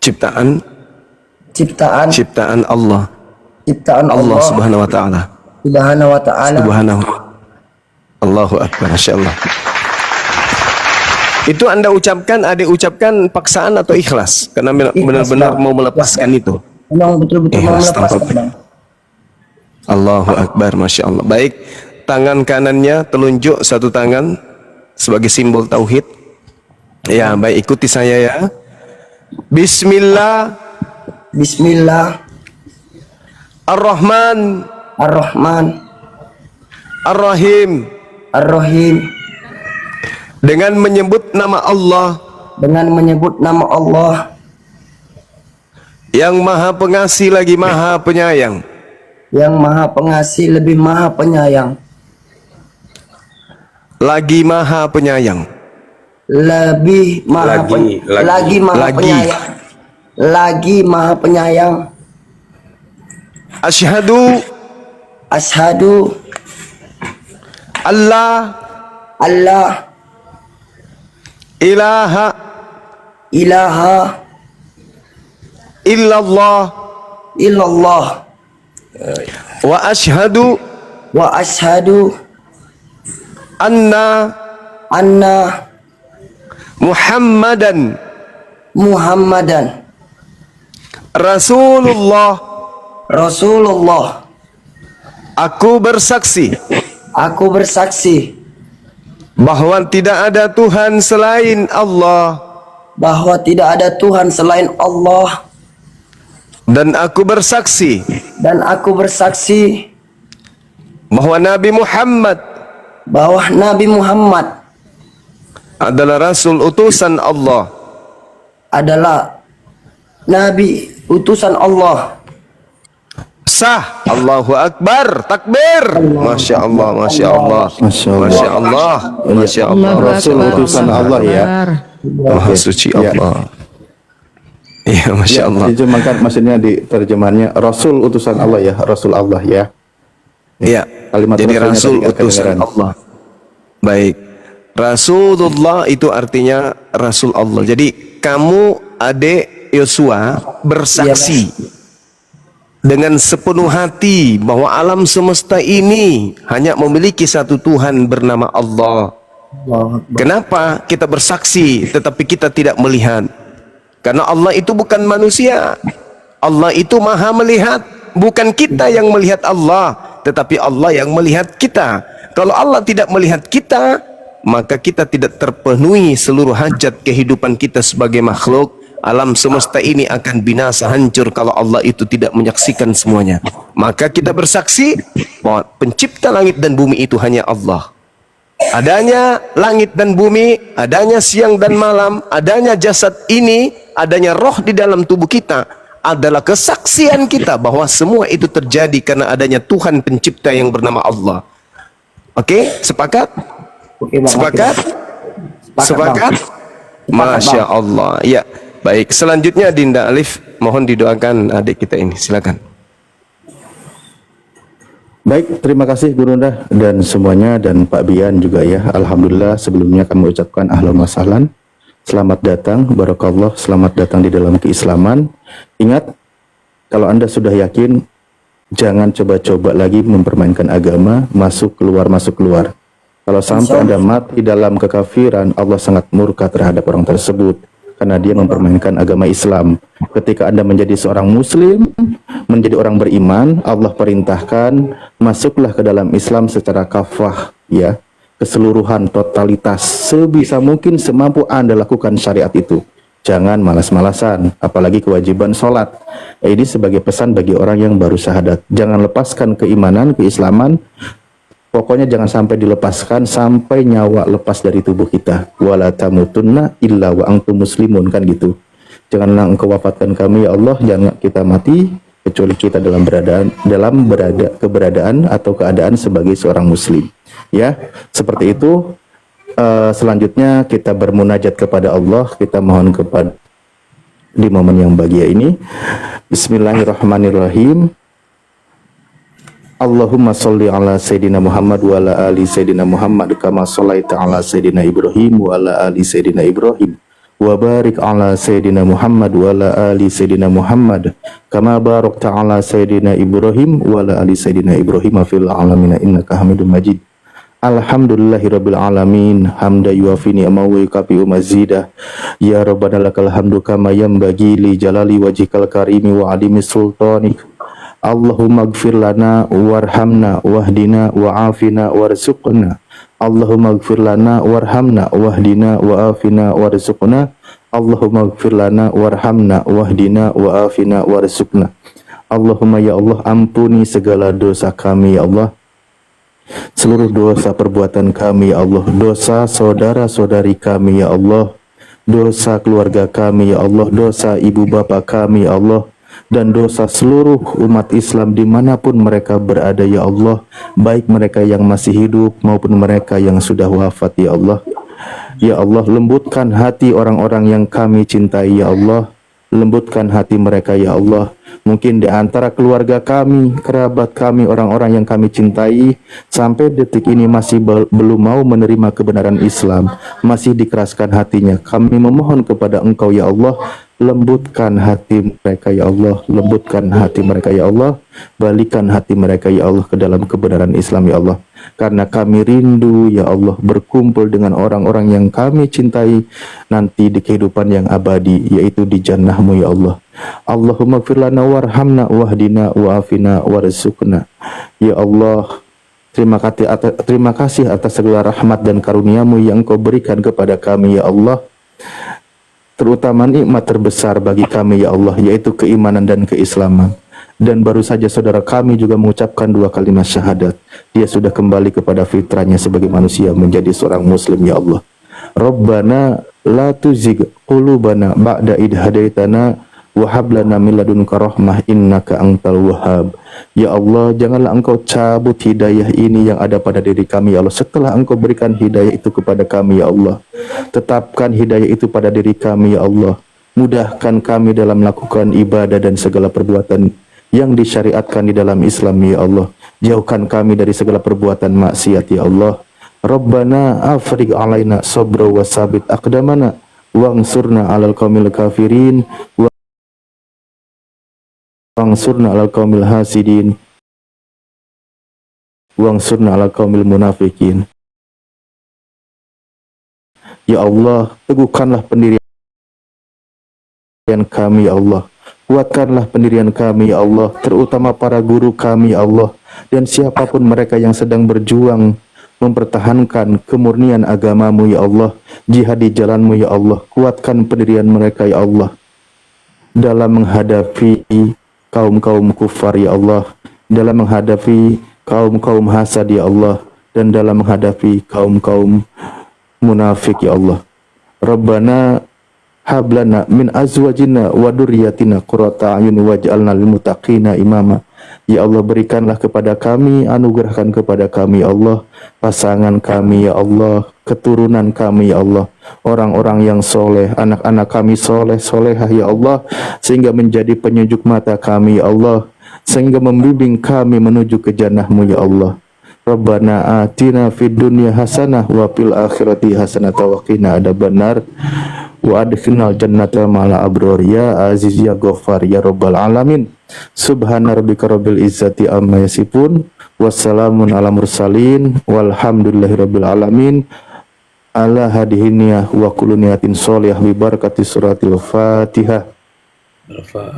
Ciptaan Allah. ciptaan Allah Subhanahu wa taala. Allahu Akbar, Masya Allah. Itu Anda ucapkan, adik ucapkan paksaan atau ikhlas? Karena benar-benar mau melepaskan itu. Memang betul-betul mau Ikhlas melepaskan tanpa- bang. Allahu Akbar, Masya Allah. Baik, tangan kanannya telunjuk satu tangan sebagai simbol tauhid. Ya, baik, ikuti saya ya. Bismillah Ar-Rahman Ar-Rahim. Dengan menyebut nama Allah yang Maha Pengasih lagi Maha Penyayang, yang Maha Pengasih lebih Maha Penyayang, lagi Maha Penyayang, lebih Maha lagi Maha Lagi. Penyayang, lagi Maha Penyayang. Asyhadu Allah ilaha illallah wa asyhadu anna Muhammadan Rasulullah. Aku bersaksi bahwa tidak ada Tuhan selain Allah, dan aku bersaksi bahwa Nabi Muhammad adalah Rasul utusan Allah. Sah. Allahu Akbar, takbir. Masya Allah, Masya Allah, Masya Allah, Masya Allah. Rasul utusan Allah ya. Maha suci Allah. Iya, Masya Allah. Diterjemahkan, maksudnya di terjemahannya Rasul utusan Allah ya, Rasul Allah ya. Iya. Kalimat Jadi Rasulnya Rasul tadi utusan kedengaran. Allah. Baik. Rasulullah itu artinya Rasul Allah. Jadi kamu adik Yosua bersaksi dengan sepenuh hati bahwa alam semesta ini hanya memiliki satu Tuhan bernama Allah. Kenapa kita bersaksi tetapi kita tidak melihat? Karena Allah itu bukan manusia. Allah itu maha melihat. Bukan kita yang melihat Allah, tetapi Allah yang melihat kita. Kalau Allah tidak melihat kita, maka kita tidak terpenuhi seluruh hajat kehidupan kita sebagai makhluk. Alam semesta ini akan binasa, hancur kalau Allah itu tidak menyaksikan semuanya. Maka kita bersaksi bahwa pencipta langit dan bumi itu hanya Allah. Adanya langit dan bumi, adanya siang dan malam, adanya jasad ini, adanya roh di dalam tubuh kita adalah kesaksian kita bahwa semua itu terjadi karena adanya Tuhan pencipta yang bernama Allah. Oke, sepakat? Sepakat? Sepakat? Masya Allah. Ya, baik. Selanjutnya Dinda Alif, mohon didoakan adik kita ini. Silakan. Baik, terima kasih Gurunda dan semuanya, dan Pak Bian juga ya. Alhamdulillah, sebelumnya kami ucapkan ahlan wa sahlan. Selamat datang, barakallah, selamat datang di dalam keislaman. Ingat, kalau Anda sudah yakin, jangan coba-coba lagi mempermainkan agama, masuk keluar. Kalau sampai Anda mati dalam kekafiran, Allah sangat murka terhadap orang tersebut karena dia mempermainkan agama Islam. Ketika Anda menjadi seorang muslim, menjadi orang beriman, Allah perintahkan masuklah ke dalam Islam secara kafah, ya, keseluruhan, totalitas, sebisa mungkin, semampu Anda lakukan syariat itu. Jangan malas-malasan, apalagi kewajiban sholat. Ini sebagai pesan bagi orang yang baru syahadat. Jangan lepaskan keimanan, keislaman. Pokoknya jangan sampai dilepaskan sampai nyawa lepas dari tubuh kita. Wala tamutunna illa wa antum muslimun, kan gitu. Janganlah engkau wafatkan kami ya Allah, jangan kita mati kecuali kita dalam keberadaan atau keadaan sebagai seorang muslim. Ya, seperti itu. Selanjutnya kita bermunajat kepada Allah, kita mohon kepada di momen yang bahagia ini. Bismillahirrahmanirrahim. Allahumma sholli ala Sayyidina Muhammad wa ala ali Sayyidina Muhammad kama shallaita ala Sayyidina Ibrahim wa ala ali Sayyidina Ibrahim wa barik ala Sayyidina Muhammad wa ala ali Sayyidina Muhammad kama barakta ala Sayyidina Ibrahim wa ala ali Sayyidina Ibrahim fil alamin innaka Hamidum Majid. Alhamdulillahirabbil alamin, hamda yuafi ni'amahu wa yukafi'u mazidah. Ya Rabbana lakal hamdu kama yanbaghi li jalali wajhikal karimi wa adimi sultanik. Allahumma ighfir lana warhamna wahdina wa'afina warzuqna. Allahumma ighfir lana warhamna wahdina wa'afina warzuqna. Allahumma ighfir lana warhamna wahdina wa'afina warzuqna. Allahumma ya Allah, ampuni segala dosa kami ya Allah, seluruh dosa perbuatan kami ya Allah, dosa saudara-saudari kami ya Allah, dosa keluarga kami ya Allah, dosa ibu bapak kami ya Allah, dan dosa seluruh umat Islam dimanapun mereka berada ya Allah, baik mereka yang masih hidup maupun mereka yang sudah wafat ya Allah. Ya Allah, lembutkan hati orang-orang yang kami cintai ya Allah, lembutkan hati mereka ya Allah. Mungkin di antara keluarga kami, kerabat kami, orang-orang yang kami cintai sampai detik ini masih belum mau menerima kebenaran Islam, masih dikeraskan hatinya. Kami memohon kepada Engkau ya Allah, lembutkan hati mereka ya Allah, lembutkan hati mereka ya Allah, balikan hati mereka ya Allah ke dalam kebenaran Islam ya Allah. Karena kami rindu ya Allah berkumpul dengan orang-orang yang kami cintai nanti di kehidupan yang abadi, yaitu di jannah-Mu ya Allah. Allahumma ighfir lana warhamna wahdina wa'afina warzuqna. Ya Allah, terima kasih atas segala rahmat dan karunia-Mu yang Engkau berikan kepada kami ya Allah, terutama nikmat terbesar bagi kami ya Allah, yaitu keimanan dan keislaman. Dan baru saja saudara kami juga mengucapkan 2 kalimat syahadat. Dia sudah kembali kepada fitrahnya sebagai manusia, menjadi seorang muslim ya Allah. Rabbana la tuzigh qulubana ba'da idh hadaitana wa hab lana min ladunka rahmah innaka antal wahhab. Ya Allah, janganlah Engkau cabut hidayah ini yang ada pada diri kami ya Allah, setelah Engkau berikan hidayah itu kepada kami ya Allah. Tetapkan hidayah itu pada diri kami ya Allah. Mudahkan kami dalam melakukan ibadah dan segala perbuatan yang disyariatkan di dalam Islam ya Allah. Jauhkan kami dari segala perbuatan maksiat ya Allah. Rabbana afriq alaina sabra wa sabit aqdamana wangsurna 'alal qaumil kafirin wangsurna 'alal qaumil hasidin wangsurna 'alal qaumil munafikin. Ya Allah, teguhkanlah pendirian kami ya Allah. Kuatkanlah pendirian kami ya Allah, terutama para guru kami ya Allah, dan siapapun mereka yang sedang berjuang mempertahankan kemurnian agama-Mu ya Allah, jihad di jalan-Mu ya Allah. Kuatkan pendirian mereka ya Allah dalam menghadapi kaum-kaum kufar ya Allah, dalam menghadapi kaum-kaum hasad ya Allah, dan dalam menghadapi kaum-kaum munafik ya Allah. Rabbana hablana min azwajina wa dzurriyyatina qurrata a'yun waj'alna lil muttaqina imama. Ya Allah, berikanlah kepada kami, anugerahkan kepada kami ya Allah, pasangan kami ya Allah, keturunan kami ya Allah, orang-orang yang soleh, anak-anak kami soleh, solehah ya Allah, sehingga menjadi penyejuk mata kami ya Allah, sehingga membimbing kami menuju ke jannah-Mu ya Allah. Rabbana atina fid dunya hasanah wa fil akhirati hasanah wa qina adzabannar wa adkhilnal jannata ma'al abrar ya aziz ya ghaffar ya rabbal alamin. Subhana rabbika rabbil izzati amma yasifun wassalamun ala mursalin walhamdulillahi rabbil alamin. Ala hadihiniyah wa kullu niyatin sholihah bi barakati suratil Fatihah.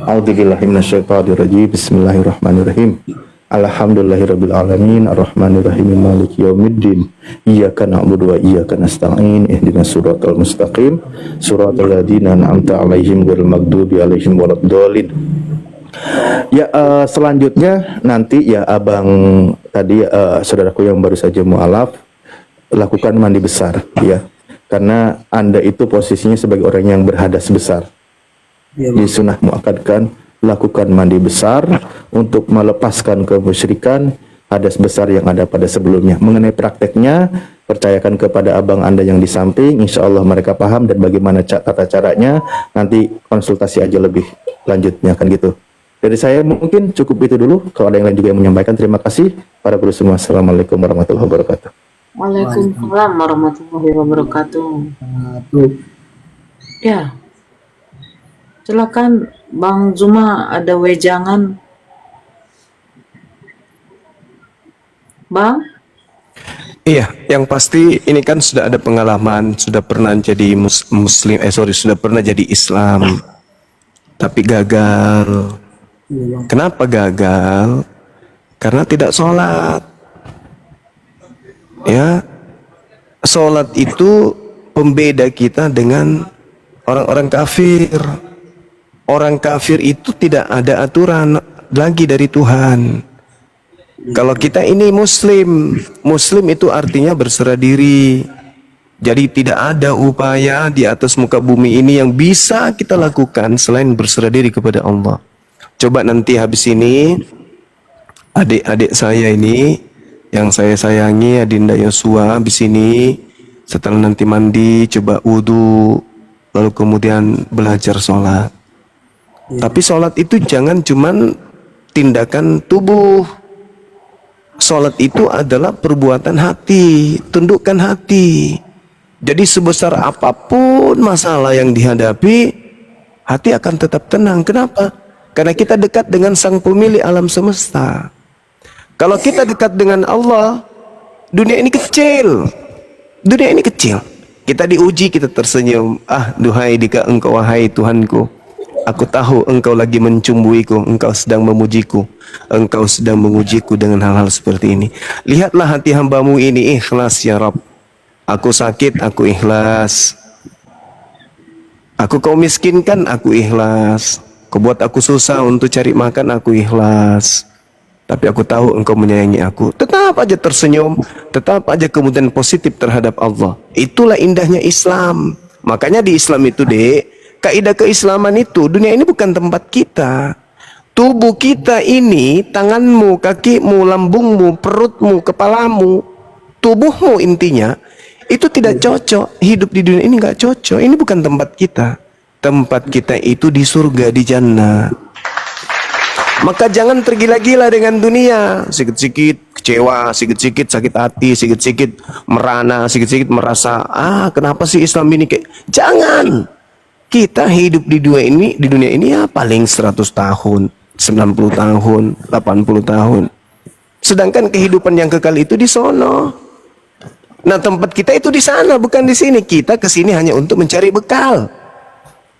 A'udzubillahi minasyaitonir rajim. Bismillahirrahmanirrahim. Alhamdulillahirabbil alamin arrahmanirrahim maliki yaumiddin iyyaka na'budu wa iyyaka nasta'in ihdinas siratal mustaqim siratal ladzina an'amta 'alaihim ghairil maghdubi 'alaihim waladdallin. Ya, selanjutnya nanti ya abang tadi saudaraku yang baru saja mualaf lakukan mandi besar ya, karena Anda itu posisinya sebagai orang yang berhadas besar. Di sunnah muakkadkan lakukan mandi besar untuk melepaskan kemusyrikan hadas besar yang ada pada sebelumnya. Mengenai prakteknya, percayakan kepada abang Anda yang di samping, insya Allah mereka paham dan bagaimana tata caranya, nanti konsultasi aja lebih lanjutnya kan gitu. Dari saya mungkin cukup itu dulu. Kalau ada yang lain juga yang menyampaikan, terima kasih para guru semua. Assalamualaikum warahmatullahi wabarakatuh. Waalaikumsalam warahmatullahi wabarakatuh. Ya, silakan Bang Zuma, ada wejangan. Bang? Iya, yang pasti ini kan sudah ada pengalaman, sudah pernah jadi sudah pernah jadi Islam, tapi gagal. Kenapa gagal? Karena tidak sholat. Ya, sholat itu pembeda kita dengan orang-orang kafir. Orang kafir itu tidak ada aturan lagi dari Tuhan. Kalau kita ini muslim, muslim itu artinya berserah diri. Jadi tidak ada upaya di atas muka bumi ini yang bisa kita lakukan selain berserah diri kepada Allah. Coba nanti habis ini adik-adik saya ini yang saya sayangi, Adinda Yosua, habis ini setelah nanti mandi coba wudu, lalu kemudian belajar sholat. Tapi sholat itu jangan cuman tindakan tubuh. Sholat itu adalah perbuatan hati, tundukkan hati. Jadi sebesar apapun masalah yang dihadapi, hati akan tetap tenang. Kenapa? Karena kita dekat dengan sang pemilik alam semesta. Kalau kita dekat dengan Allah, dunia ini kecil. Dunia ini kecil. Kita diuji, kita tersenyum. Ah, duhai dika engkau wahai Tuhanku. Aku tahu engkau lagi mencumbuiku, engkau sedang memujiku, engkau sedang mengujiku dengan hal-hal seperti ini. Lihatlah hati hambamu ini ikhlas ya Rabb. Aku sakit, aku ikhlas. Aku kau miskinkan, aku ikhlas. Kau buat aku susah untuk cari makan, aku ikhlas. Tapi aku tahu engkau menyayangi aku. Tetap aja tersenyum, tetap aja kemudian positif terhadap Allah. Itulah indahnya Islam. Makanya di Islam itu, Dek, kaidah keislaman itu, dunia ini bukan tempat kita. Tubuh kita ini, tanganmu, kakimu, lambungmu, perutmu, kepalamu, tubuhmu intinya, itu tidak cocok. Hidup di dunia ini nggak cocok. Ini bukan tempat kita. Tempat kita itu di surga, di jannah. Maka jangan tergila-gila dengan dunia. Sikit-sikit kecewa, sikit-sikit sakit hati, sikit-sikit merana, sikit-sikit merasa, kenapa sih Islam ini kayak... Jangan. Kita hidup di dunia ini ya paling 100 tahun, 90 tahun, 80 tahun. Sedangkan kehidupan yang kekal itu di sono. Nah, tempat kita itu di sana, bukan di sini. Kita ke sini hanya untuk mencari bekal.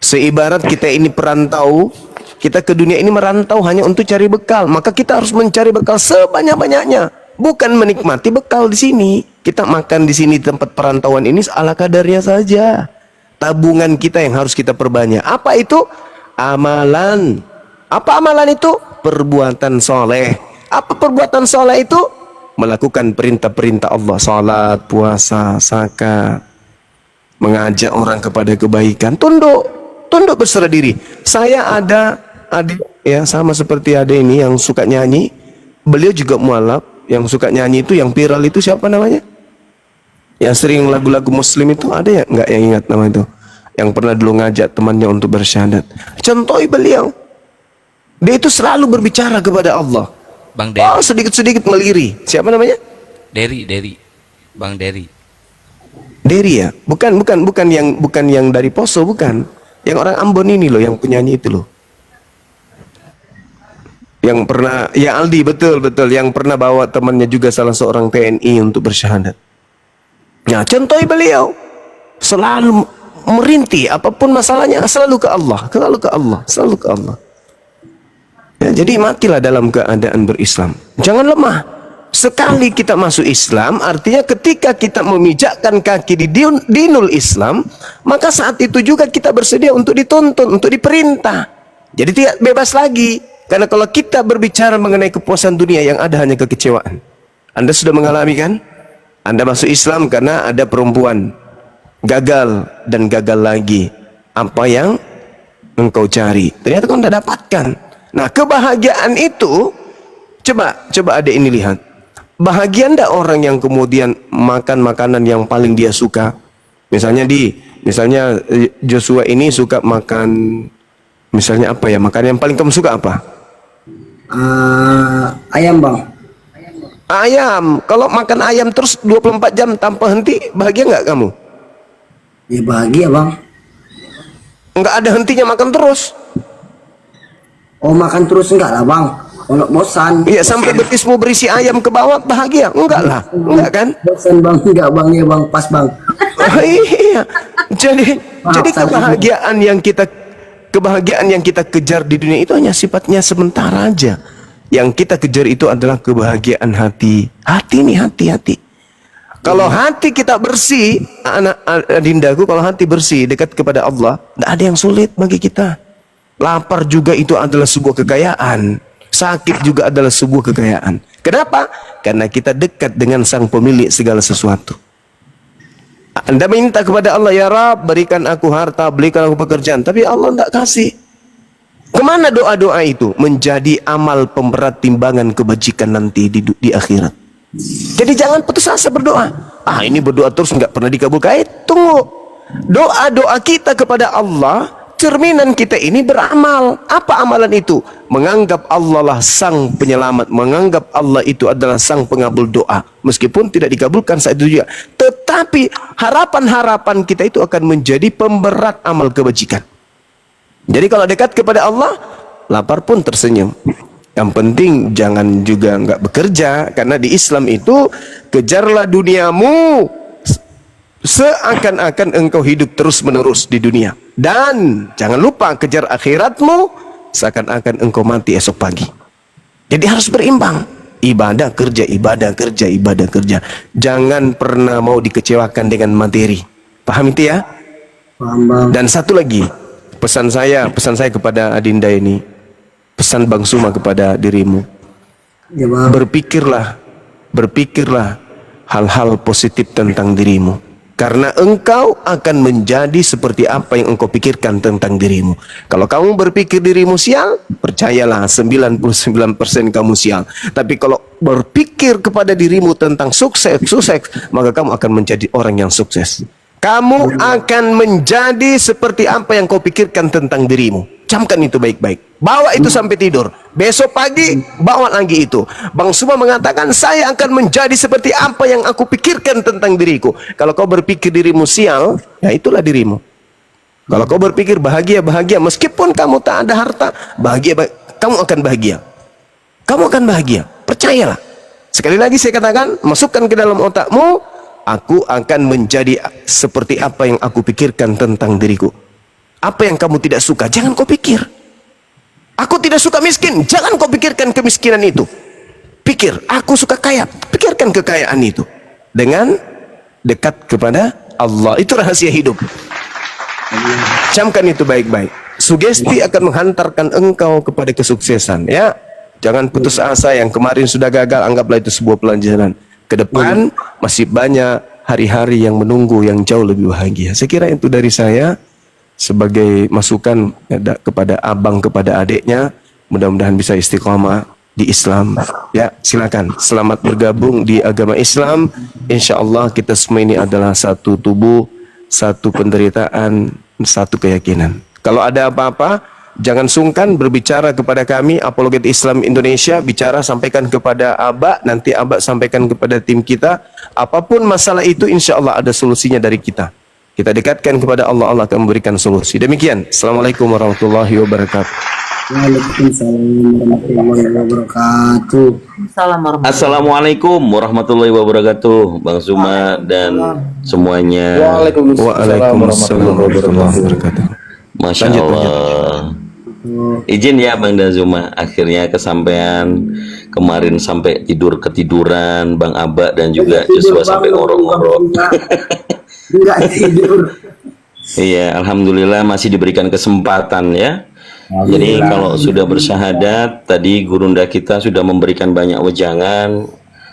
Seibarat kita ini perantau, kita ke dunia ini merantau hanya untuk cari bekal. Maka kita harus mencari bekal sebanyak-banyaknya, bukan menikmati bekal di sini. Kita makan di sini tempat perantauan ini ala kadarnya saja. Tabungan kita yang harus kita perbanyak. Apa itu? Amalan. Apa amalan itu? Perbuatan soleh. Apa perbuatan soleh itu? Melakukan perintah-perintah Allah. Salat, puasa, zakat, mengajak orang kepada kebaikan. Tunduk berserah diri. Saya ada adik ya, sama seperti adik ini yang suka nyanyi. Beliau juga mualaf. Yang suka nyanyi itu, yang viral itu siapa namanya? Yang sering lagu-lagu muslim itu, ada ya nggak yang ingat nama itu? Yang pernah dulu ngajak temannya untuk bersyahadat. Contohi beliau, dia itu selalu berbicara kepada Allah. Bang Dery. Sedikit-sedikit meliri. Siapa namanya? Dery. Bang Dery. Dery ya? Bukan yang dari Poso, bukan. Yang orang Ambon ini loh, yang penyanyi itu loh. Yang pernah, ya Aldi, betul, yang pernah bawa temannya juga salah seorang TNI untuk bersyahadat. Nah, contoh beliau selalu merintih apapun masalahnya, selalu ke Allah. Ya, jadi matilah dalam keadaan berislam. Jangan lemah. Sekali kita masuk Islam, artinya ketika kita memijakkan kaki di dinul Islam, maka saat itu juga kita bersedia untuk dituntun, untuk diperintah. Jadi tidak bebas lagi. Karena kalau kita berbicara mengenai kepuasan dunia, yang ada hanya kekecewaan. Anda sudah mengalami kan? Anda masuk Islam karena ada perempuan. Gagal dan gagal lagi. Apa yang engkau cari, ternyata kau tidak dapatkan. Nah, kebahagiaan itu, coba adik ini lihat. Bahagia ndak orang yang kemudian makan makanan yang paling dia suka? Misalnya Joshua ini suka makan, misalnya apa ya, makanan yang paling kamu suka apa? Ayam bang. Ayam. Kalau makan ayam terus 24 jam tanpa henti, bahagia nggak kamu? Ya bahagia bang. Nggak ada hentinya makan terus. Oh makan terus enggak lah bang. Kalau bosan. Iya, sampai betismu berisi ayam ke bawah, bahagia? Enggak lah, enggak kan? Bosan bang, enggak bang, ya bang, pas bang. Oh, iya. Jadi kebahagiaan yang kita kejar di dunia itu hanya sifatnya sementara aja. Yang kita kejar itu adalah kebahagiaan hati. Hati nih, hati. Kalau hati kita bersih, anak adindaku, kalau hati bersih dekat kepada Allah, tidak ada yang sulit bagi kita. Lapar juga itu adalah sebuah kekayaan. Sakit juga adalah sebuah kekayaan. Kenapa? Karena kita dekat dengan sang pemilik segala sesuatu. Anda minta kepada Allah, ya Rabb, berikan aku harta, berikan aku pekerjaan. Tapi Allah tidak kasih. Kemana doa-doa itu? Menjadi amal pemberat timbangan kebajikan nanti di akhirat. Jadi jangan putus asa berdoa. Ini berdoa terus nggak pernah dikabulkan. Tunggu. Doa-doa kita kepada Allah, cerminan kita ini beramal. Apa amalan itu? Menganggap Allah lah sang penyelamat, menganggap Allah itu adalah sang pengabul doa, meskipun tidak dikabulkan saat itu juga. Tetapi harapan-harapan kita itu akan menjadi pemberat amal kebajikan. Jadi kalau dekat kepada Allah, lapar pun tersenyum. Yang penting jangan juga nggak bekerja, karena di Islam itu kejarlah duniamu seakan-akan engkau hidup terus-menerus di dunia. Dan jangan lupa kejar akhiratmu seakan-akan engkau mati esok pagi. Jadi harus berimbang. Ibadah kerja, ibadah kerja, ibadah kerja. Jangan pernah mau dikecewakan dengan materi. Paham itu ya? Paham bang. Dan satu lagi, pesan saya kepada Adinda ini, pesan Bang Suma kepada dirimu. Ya bang. Berpikirlah hal-hal positif tentang dirimu. Karena engkau akan menjadi seperti apa yang engkau pikirkan tentang dirimu. Kalau kamu berpikir dirimu sial, percayalah 99% kamu sial. Tapi kalau berpikir kepada dirimu tentang sukses, maka kamu akan menjadi orang yang sukses. Kamu akan menjadi seperti apa yang kau pikirkan tentang dirimu. Camkan itu baik-baik. Bawa itu sampai tidur. Besok pagi, bawa lagi itu. Bang Suma mengatakan, saya akan menjadi seperti apa yang aku pikirkan tentang diriku. Kalau kau berpikir dirimu sial, ya itulah dirimu. Kalau kau berpikir bahagia, meskipun kamu tak ada harta, kamu akan bahagia. Kamu akan bahagia. Percayalah. Sekali lagi saya katakan, masukkan ke dalam otakmu, aku akan menjadi seperti apa yang aku pikirkan tentang diriku. Apa yang kamu tidak suka, jangan kau pikir. Aku tidak suka miskin, jangan kau pikirkan kemiskinan itu. Pikir, aku suka kaya, pikirkan kekayaan itu. Dengan dekat kepada Allah, itu rahasia hidup. Camkan itu baik-baik. Sugesti akan menghantarkan engkau kepada kesuksesan, ya. Jangan putus asa, yang kemarin sudah gagal, anggaplah itu sebuah pelajaran. Ke depan masih banyak hari-hari yang menunggu yang jauh lebih bahagia. Saya kira itu dari saya sebagai masukan kepada abang, kepada adiknya. Mudah-mudahan bisa istiqomah di Islam. Ya, silakan. Selamat bergabung di agama Islam. Insya Allah kita semua ini adalah satu tubuh, satu penderitaan, satu keyakinan. Kalau ada apa-apa, jangan sungkan berbicara kepada kami, Apologet Islam Indonesia. Bicara, sampaikan kepada Abah, nanti Abah sampaikan kepada tim kita. Apapun masalah itu, insya Allah ada solusinya dari kita. Kita dekatkan kepada Allah, Allah akan memberikan solusi. Demikian. Assalamualaikum warahmatullahi wabarakatuh. Waalaikumsalam warahmatullahi wabarakatuh. Assalamualaikum warahmatullahi wabarakatuh, Bang Suma dan semuanya. Waalaikumsalam warahmatullahi wabarakatuh. Masya Allah. Izin ya Bang Dazuma, akhirnya kesampaian kemarin sampai ketiduran Bang Aba dan juga Joshua sampai ngorok-ngorok. Enggak tidur. Iya, alhamdulillah masih diberikan kesempatan ya. Jadi kalau sudah bersyahadat, tadi gurunda kita sudah memberikan banyak wejangan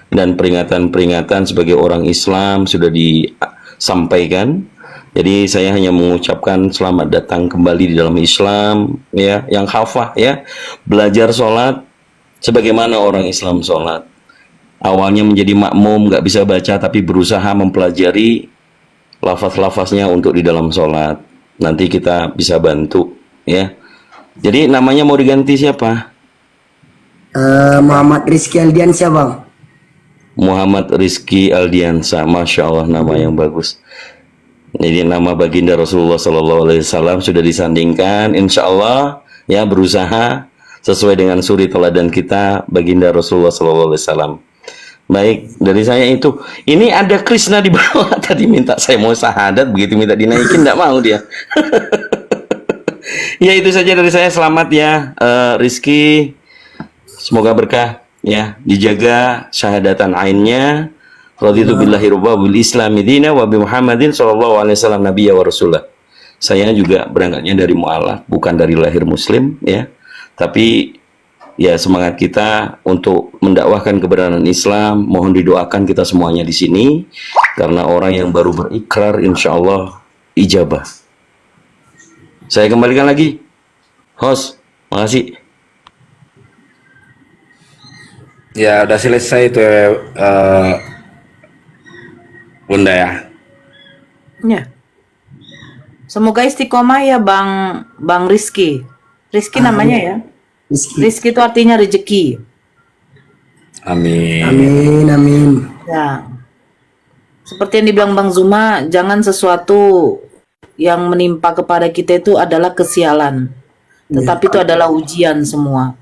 dan peringatan-peringatan sebagai orang Islam sudah disampaikan. Jadi saya hanya mengucapkan selamat datang kembali di dalam Islam ya, yang khafah ya, belajar sholat sebagaimana orang Islam sholat. Awalnya menjadi makmum, nggak bisa baca tapi berusaha mempelajari lafaz-lafaznya untuk di dalam sholat. Nanti kita bisa bantu ya. Jadi namanya mau diganti siapa? Muhammad Rizky Aldiansyah Bang. Muhammad Rizky Aldiansyah, Masya Allah, nama yang bagus. Jadi nama baginda Rasulullah SAW sudah disandingkan, insya Allah ya, berusaha sesuai dengan suri teladan kita baginda Rasulullah SAW. Baik, dari saya itu. Ini ada Krishna di bawah tadi minta saya mau syahadat, begitu minta dinaikin tidak mau dia. Ya itu saja dari saya, selamat ya Rizky, semoga berkah ya, dijaga syahadatan ainnya. Raditu billahi robba bil islami dina wa bi Muhammadin sallallahu alaihi wasallam nabiyya wa rasulah. Saya juga berangkatnya dari mualaf, bukan dari lahir muslim ya. Tapi ya semangat kita untuk mendakwahkan kebenaran Islam, mohon didoakan kita semuanya di sini karena orang yang baru berikrar insyaallah ijabah. Saya kembalikan lagi. Host, makasih. Ya udah selesai itu Bunda ya. Ya. Semoga istiqomah ya Bang Rizky. Rizky namanya ya. Rizky itu artinya rezeki. Amin. Amin, amin. Ya. Seperti yang dibilang Bang Zuma, jangan sesuatu yang menimpa kepada kita itu adalah kesialan. Tetapi itu adalah ujian semua.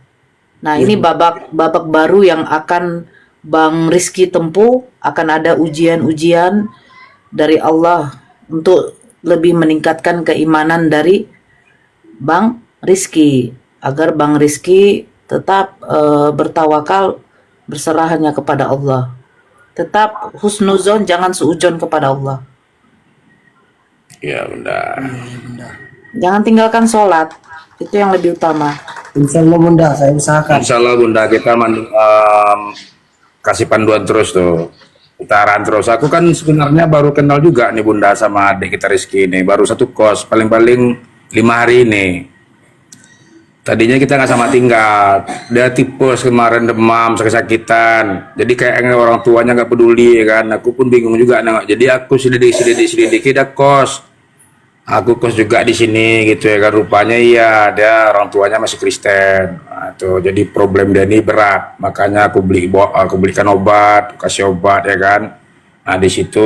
Nah, ini babak baru yang akan Bang Rizky tempuh, akan ada ujian-ujian dari Allah untuk lebih meningkatkan keimanan dari Bang Rizky, agar Bang Rizky tetap bertawakal, berserah hanya kepada Allah. Tetap husnuzon, jangan suujon kepada Allah. Ya Bunda. Jangan tinggalkan sholat, itu yang lebih utama. Insya Allah Bunda, saya usahakan. Insya Allah Bunda, kita kasih panduan terus tuh, utaran terus. Aku kan sebenarnya baru kenal juga nih Bunda sama adik kita Rizky ini, baru satu kos, paling-paling 5 hari ini. Tadinya kita nggak sama tinggal, dia tipes kemarin, demam, sakit-sakitan, jadi kayaknya orang tuanya nggak peduli kan. Aku pun bingung juga, jadi aku selidik dia kos. Aku kos juga di sini gitu ya kan, rupanya iya dia orang tuanya masih Kristen. Nah, tuh jadi problem dia ini berat, makanya aku belikan obat, kasih obat ya kan. Nah di situ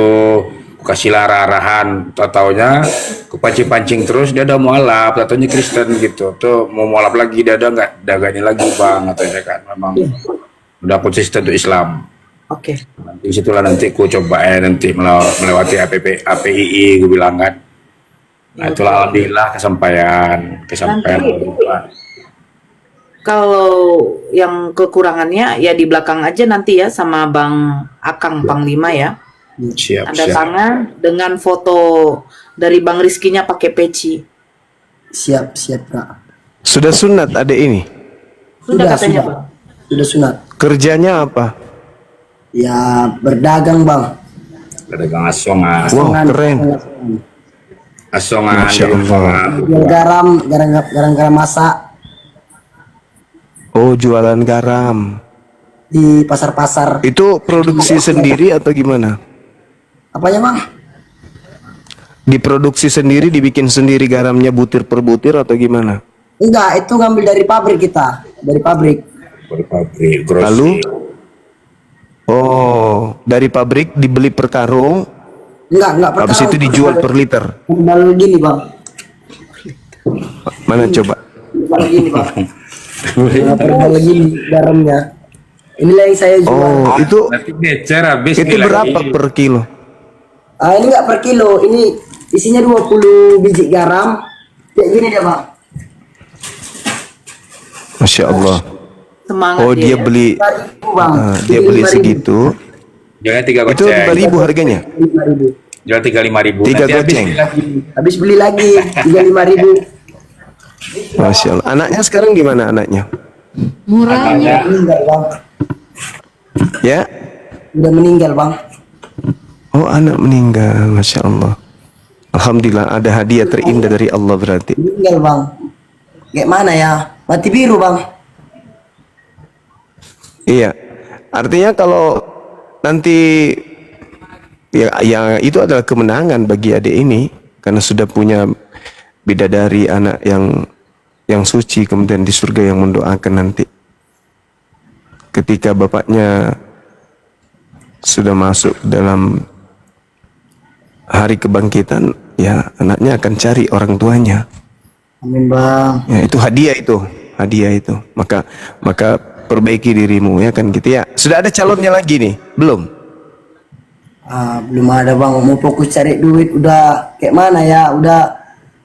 aku kasih arahan, taunya aku pancing terus dia udah mualaf, taunya Kristen gitu, tuh mau mualaf lagi dia udah nggak ini lagi Bang, katanya kan memang udah konsisten untuk Islam. Oke. Nanti situlah nanti aku coba nanti melewati APII gue bilang kan. Nah itulah alhamdulillah kesampaian. Kalau yang kekurangannya ya di belakang aja nanti ya sama Bang Akang Panglima ya. Siap. Ada tangan dengan foto dari Bang Rizky-nya pakai peci. Siap Kak. Sudah sunat adek ini? Sudah katanya Bang. Sudah sunat. Kerjanya apa? Ya berdagang Bang. Berdagang asongan. Wah, keren. Asongan. Masya Allah. Jual garam masak Oh, jualan garam. di pasar-pasar. Itu produksi sendiri atau gimana? Apanya Bang? Diproduksi sendiri, dibikin sendiri garamnya butir per butir atau gimana? Enggak, itu ngambil dari pabrik kita, dari pabrik. Lalu? Oh, dari pabrik dibeli per karung. Enggak per Habis karung. itu dijual per liter. Kembali gini Bang. Mana coba? Kembali gini Bang. Kembali gini garamnya. Inilah yang saya jual. Oh, itu habis itu berapa per kilo? Ini enggak per kilo, ini isinya 20 biji garam. Kayak gini dia Bang. Masya Allah. Semangat Oh dia ya. beli, Bang. dia beli segitu. Jualnya 3 Itu goceng. 5.000 harganya. 5.000. Jual 35.000. 3 Nanti habis goceng. lagi. Habis beli lagi 35.000. Masya Allah. Anaknya sekarang gimana anaknya? Murahnya. Meninggal bang. Ya. Udah meninggal bang. Oh anak meninggal. Masya Allah. Alhamdulillah ada hadiah terindah dari Allah berarti. Meninggal bang. Kayak mana ya? Mati biru bang. Iya. Artinya kalau nanti ya itu adalah kemenangan bagi adik ini karena sudah punya bidadari anak yang suci kemudian di surga yang mendoakan nanti. Ketika bapaknya sudah masuk dalam hari kebangkitan, ya anaknya akan cari orang tuanya. Amin bang. Ya itu hadiah itu. Maka perbaiki dirimu ya kan gitu ya. Sudah ada calonnya lagi nih? Belum? Belum ada bang. Mau fokus cari duit udah kayak mana ya? Udah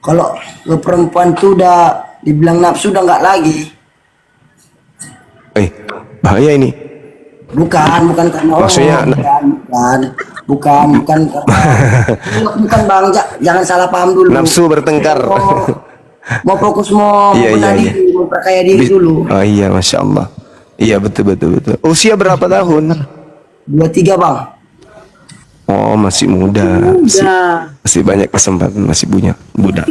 kalau ke perempuan tuh udah dibilang nafsu udah nggak lagi. Bahaya ini. Bukan karena Maksudnya bukan bang, jangan salah paham dulu. nafsu bertengkar. Mau fokus mau Iya, benar iya. diri, mau perkaya diri dulu. Oh iya, masya Allah. Iya betul. Usia berapa tahun? 23 bang. Oh masih muda. Masih banyak kesempatan, masih punya budak.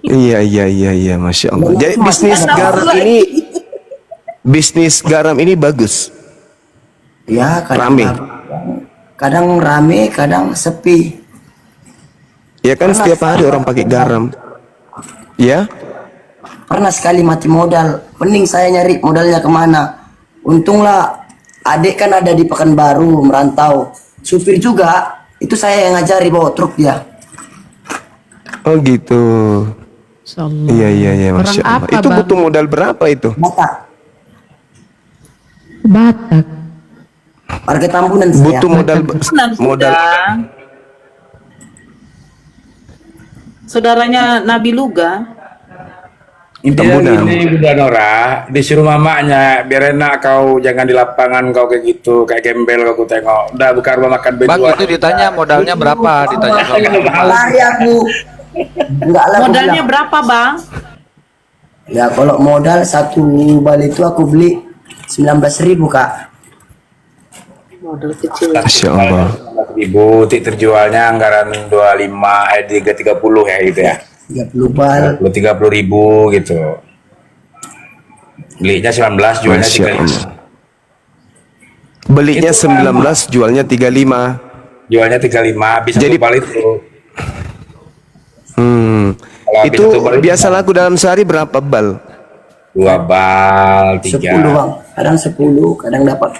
Iya, masya Allah. Jadi bisnis garam ini bagus. Ya Rame. kadang rame, kadang sepi. Ya kan setiap hari orang pakai garam. Ya? Pernah sekali mati modal. Mending saya nyari modalnya kemana. Untunglah adik kan ada di Pekanbaru merantau. Supir juga. Itu saya yang ngajari bawa truk dia. Oh gitu. Insyaallah. Iya, masya Orang Allah. apa, Itu Bang? butuh modal berapa itu? Batak. Warga Tambunan saya. Butuh modal. Saudaranya Nabi Luga. Intinya Tambunan. gini Bunda Nora, disuruh mamanya biar enak kau, jangan di lapangan kau kayak gitu, kayak gembel kau tengok. Udah buka rumah makan Bang berdua. itu ditanya modalnya berapa, ditanya sama Lari aku. Enggak lah. aku Modalnya bilang. berapa bang? Ya kalau modal satu bal itu aku beli 19.000 kak. Modal kecil. Masya Allah. Ibu terjualnya anggaran 330 ya gitu ya. 30 bal. 30.000 gitu. Belinya 19, jualnya Masya 35. Allah. Belinya 19, jualnya 35. Jualnya 35, bisa Jadi- satu bal itu. Kalau habis Itu satu bal itu biasa laku dalam sehari berapa bal? 2 bal, 3. 10 bang. Kadang 10, kadang dapat.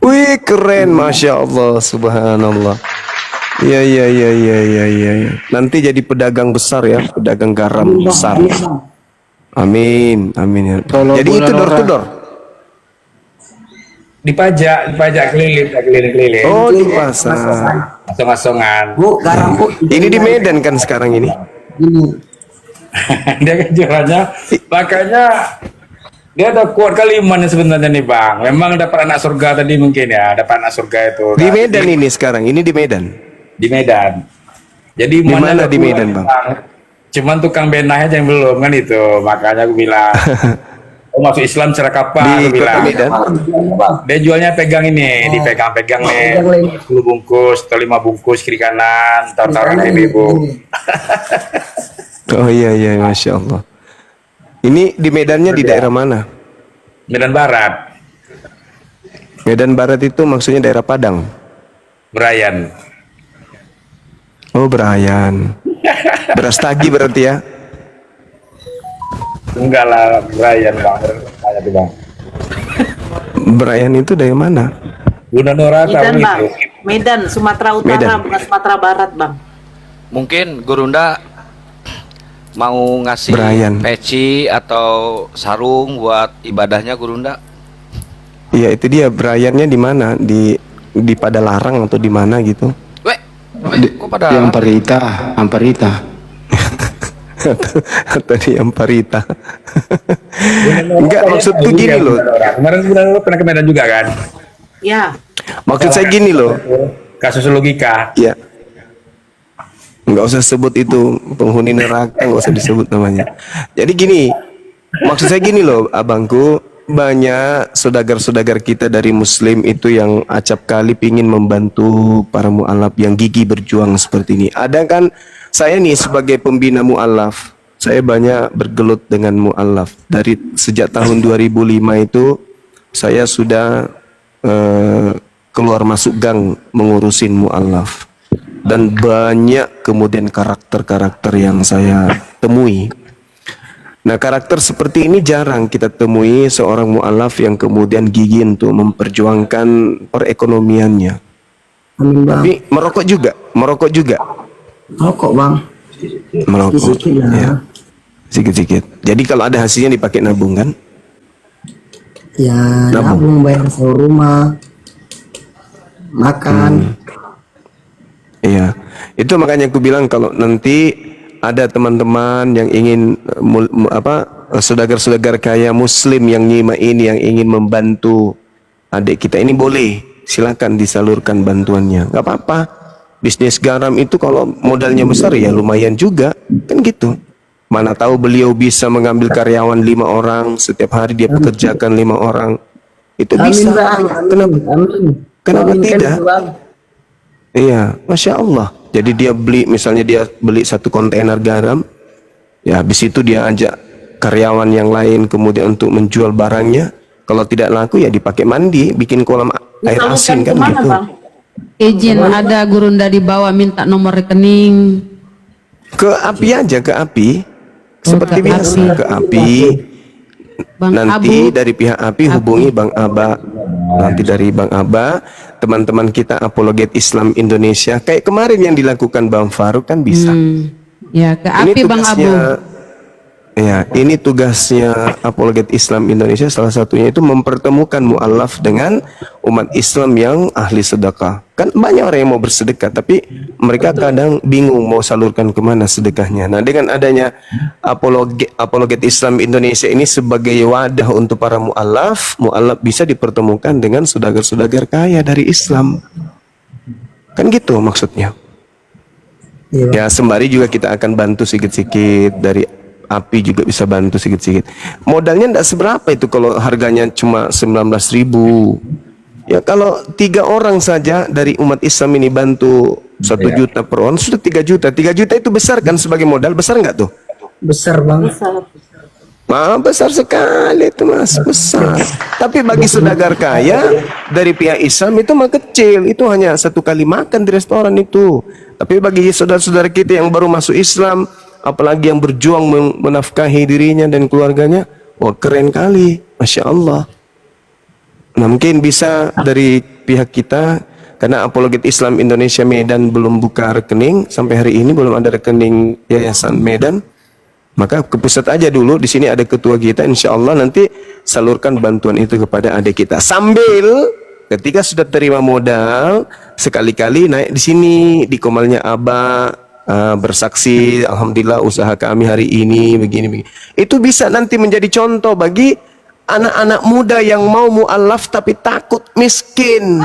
Wih keren, masya Allah, subhanallah. Iya. Nanti jadi pedagang besar ya, pedagang garam besar. Amin. Ya. Jadi itu door to door. Dipajak keliling. Oh di pasar. Asong-asongan. Bu, garam bu. Ini di Medan kan sekarang ini. Ini. Dia kan jualannya, makanya dia udah kuat kali imannya sebenarnya nih bang. Memang dapat anak surga tadi mungkin ya, dapat anak surga itu. Di Medan ini sekarang, ini di Medan. Di Medan. Jadi Di mana udah di kuat, Medan, Bang? Cuman tukang benahnya aja yang belum kan itu. Makanya aku bilang, oh masuk Islam secara kapan? Di Aku bilang. kota Medan. Dia jualnya pegang ini, dipegang-pegang nih, 10 bungkus atau 5 bungkus kiri kanan, taruh-taruh ibu. Oh iya, masya Allah. Ini di Medannya di daerah mana? Medan Barat, Medan Barat itu maksudnya daerah Padang. Berayan. Oh Berayan. Beras tagi berarti ya? Enggak lah, Berayan bang. Tanya tuh bang. Berayan itu dari mana? Bunda Nora tahu Medan bang. itu. Medan, Sumatera Utara, Medan. bukan Sumatera Barat bang. Mungkin Gurunda mau ngasih Brian. peci atau sarung buat ibadahnya Gurunda. Iya itu dia, Berayannya di mana? Di Padalarang atau di mana gitu? Kok pada Amparita. Atau di Amparita. Enggak, maksudku gini loh. Kemarin sebenarnya pernah ke Medan juga kan? Ya, Maksud saya gini loh. Kasus logika. Ya. Nggak usah sebut itu penghuni neraka, nggak usah disebut namanya. Jadi gini, maksud saya gini loh, abangku, banyak saudagar-saudagar kita dari Muslim itu yang acap kali pingin membantu para mu'alaf yang gigih berjuang seperti ini. Ada kan, saya nih sebagai pembina mu'alaf, saya banyak bergelut dengan mu'alaf. Dari sejak tahun 2005 itu, saya sudah keluar masuk gang mengurusin mu'alaf. Dan banyak kemudian karakter-karakter yang saya temui. Nah, karakter seperti ini jarang kita temui seorang mu'alaf yang kemudian gigih untuk memperjuangkan perekonomiannya. Amin bang. Tapi merokok juga, Rokok bang. merokok. Sikit-sikit lah. Ya, sikit-sikit. Jadi kalau ada hasilnya dipakai nabung kan? Ya, nabung bayar sewa rumah, makan. Iya, itu makanya aku bilang kalau nanti ada teman-teman yang ingin saudagar-saudagar kaya Muslim yang nyimak ini, yang ingin membantu adik kita ini, boleh, silakan disalurkan bantuannya, nggak apa-apa. Bisnis garam itu kalau modalnya besar ya lumayan juga, kan gitu. Mana tahu beliau bisa mengambil karyawan 5 orang, setiap hari dia pekerjakan 5 orang, itu bisa. Amin bang. Kenapa? Amin. Kenapa Aminkan tidak? itu, bang. Iya, Masya Allah. Jadi dia beli, misalnya dia beli 1 kontainer garam, ya habis itu dia ajak karyawan yang lain kemudian untuk menjual barangnya. Kalau tidak laku ya dipakai mandi, bikin kolam air asin kan kemana, gitu. Bang? Izin ada gurunda di bawah minta nomor rekening. Ke API aja, ke API. Seperti ke biasa, API. ke API. Bang Nanti Abu. dari pihak API hubungi Bang Aba. Nanti dari Bang Aba, teman-teman kita apologet Islam Indonesia, kayak kemarin yang dilakukan Bang Faruk kan bisa. Ya, ke API Bang Abu. Ya, ini tugasnya apologet Islam Indonesia, salah satunya itu mempertemukan mu'alaf dengan umat Islam yang ahli sedekah. Kan banyak orang yang mau bersedekah, tapi mereka kadang bingung mau salurkan kemana sedekahnya. Nah, dengan adanya apologet Islam Indonesia ini sebagai wadah untuk para mu'alaf, mu'alaf bisa dipertemukan dengan saudagar-saudagar kaya dari Islam. Kan gitu maksudnya. Ya, sembari juga kita akan bantu sedikit-sedikit, dari API juga bisa bantu sedikit-sedikit. Modalnya tidak seberapa itu kalau harganya cuma 19.000. Ya kalau 3 orang saja dari umat Islam ini bantu 1 juta per orang, sudah 3 juta. 3 juta itu besar kan sebagai modal, besar nggak tuh? Besar bang. Besar sekali itu mas, besar. Tapi bagi saudagar kaya dari pihak Islam itu mah kecil, itu hanya 1 kali makan di restoran itu. Tapi bagi saudara-saudara kita yang baru masuk Islam, apalagi yang berjuang menafkahi dirinya dan keluarganya, wah keren kali, Masya Allah. Nah mungkin bisa dari pihak kita, karena apologet Islam Indonesia Medan belum buka rekening, sampai hari ini belum ada rekening Yayasan Medan, maka ke pusat aja dulu, di sini ada ketua kita, insya Allah nanti salurkan bantuan itu kepada adik kita. Sambil ketika sudah terima modal, sekali-kali naik di sini, di Komalnya Aba, bersaksi, alhamdulillah usaha kami hari ini begini. Itu bisa nanti menjadi contoh bagi anak-anak muda yang mau mu'alaf tapi takut miskin.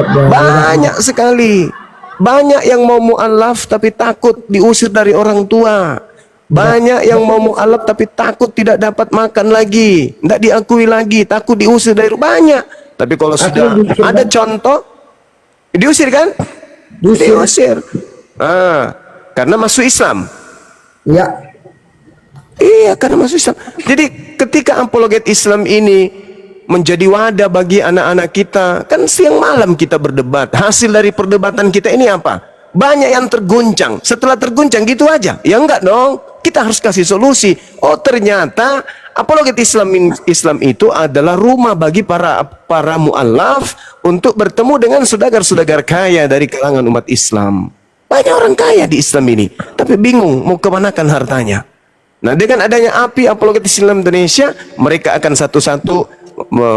Banyak sekali. Banyak yang mau mu'alaf tapi takut diusir dari orang tua. Banyak yang mau mu'alaf tapi takut tidak dapat makan lagi, tidak diakui lagi, takut diusir dari rumah. Banyak. Tapi kalau sudah ada contoh, diusir kan? Diusir. Karena masuk Islam. Ya. Iya, karena masuk Islam. Jadi ketika apologet Islam ini menjadi wadah bagi anak-anak kita, kan siang malam kita berdebat. Hasil dari perdebatan kita ini apa? Banyak yang terguncang. Setelah terguncang gitu aja? Ya enggak dong. Kita harus kasih solusi. Oh ternyata apologet Islam itu adalah rumah bagi para mu'alaf untuk bertemu dengan saudagar-saudagar kaya dari kalangan umat Islam. Banyak orang kaya di Islam ini, tapi bingung mau kemanakan hartanya. Nah, dengan adanya API apologet Islam Indonesia, mereka akan satu-satu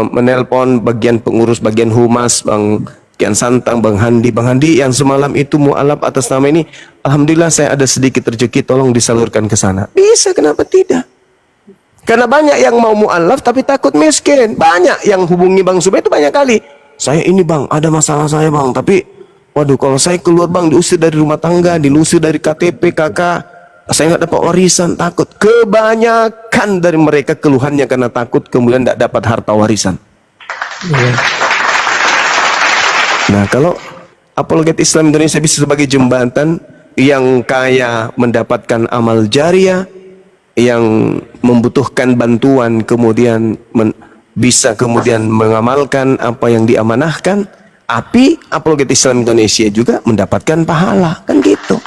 menelpon bagian pengurus, bagian humas, Bang Kian Santang, Bang Handi yang semalam itu mualaf atas nama ini, alhamdulillah saya ada sedikit rezeki, tolong disalurkan ke sana. Bisa, kenapa tidak? Karena banyak yang mau mualaf tapi takut miskin. Banyak yang hubungi Bang Zuma itu banyak kali. Saya ini Bang, ada masalah saya Bang, tapi waduh kalau saya keluar Bang, diusir dari rumah tangga, diusir dari KTP, kakak, saya nggak dapat warisan, takut. Kebanyakan dari mereka keluhannya karena takut kemudian tidak dapat harta warisan. Nah, kalau Apologet Islam Indonesia bisa sebagai jembatan yang kaya mendapatkan amal jariah, yang membutuhkan bantuan kemudian bisa kemudian mengamalkan apa yang diamanahkan, tapi Apologet Islam Indonesia juga mendapatkan pahala, kan gitu.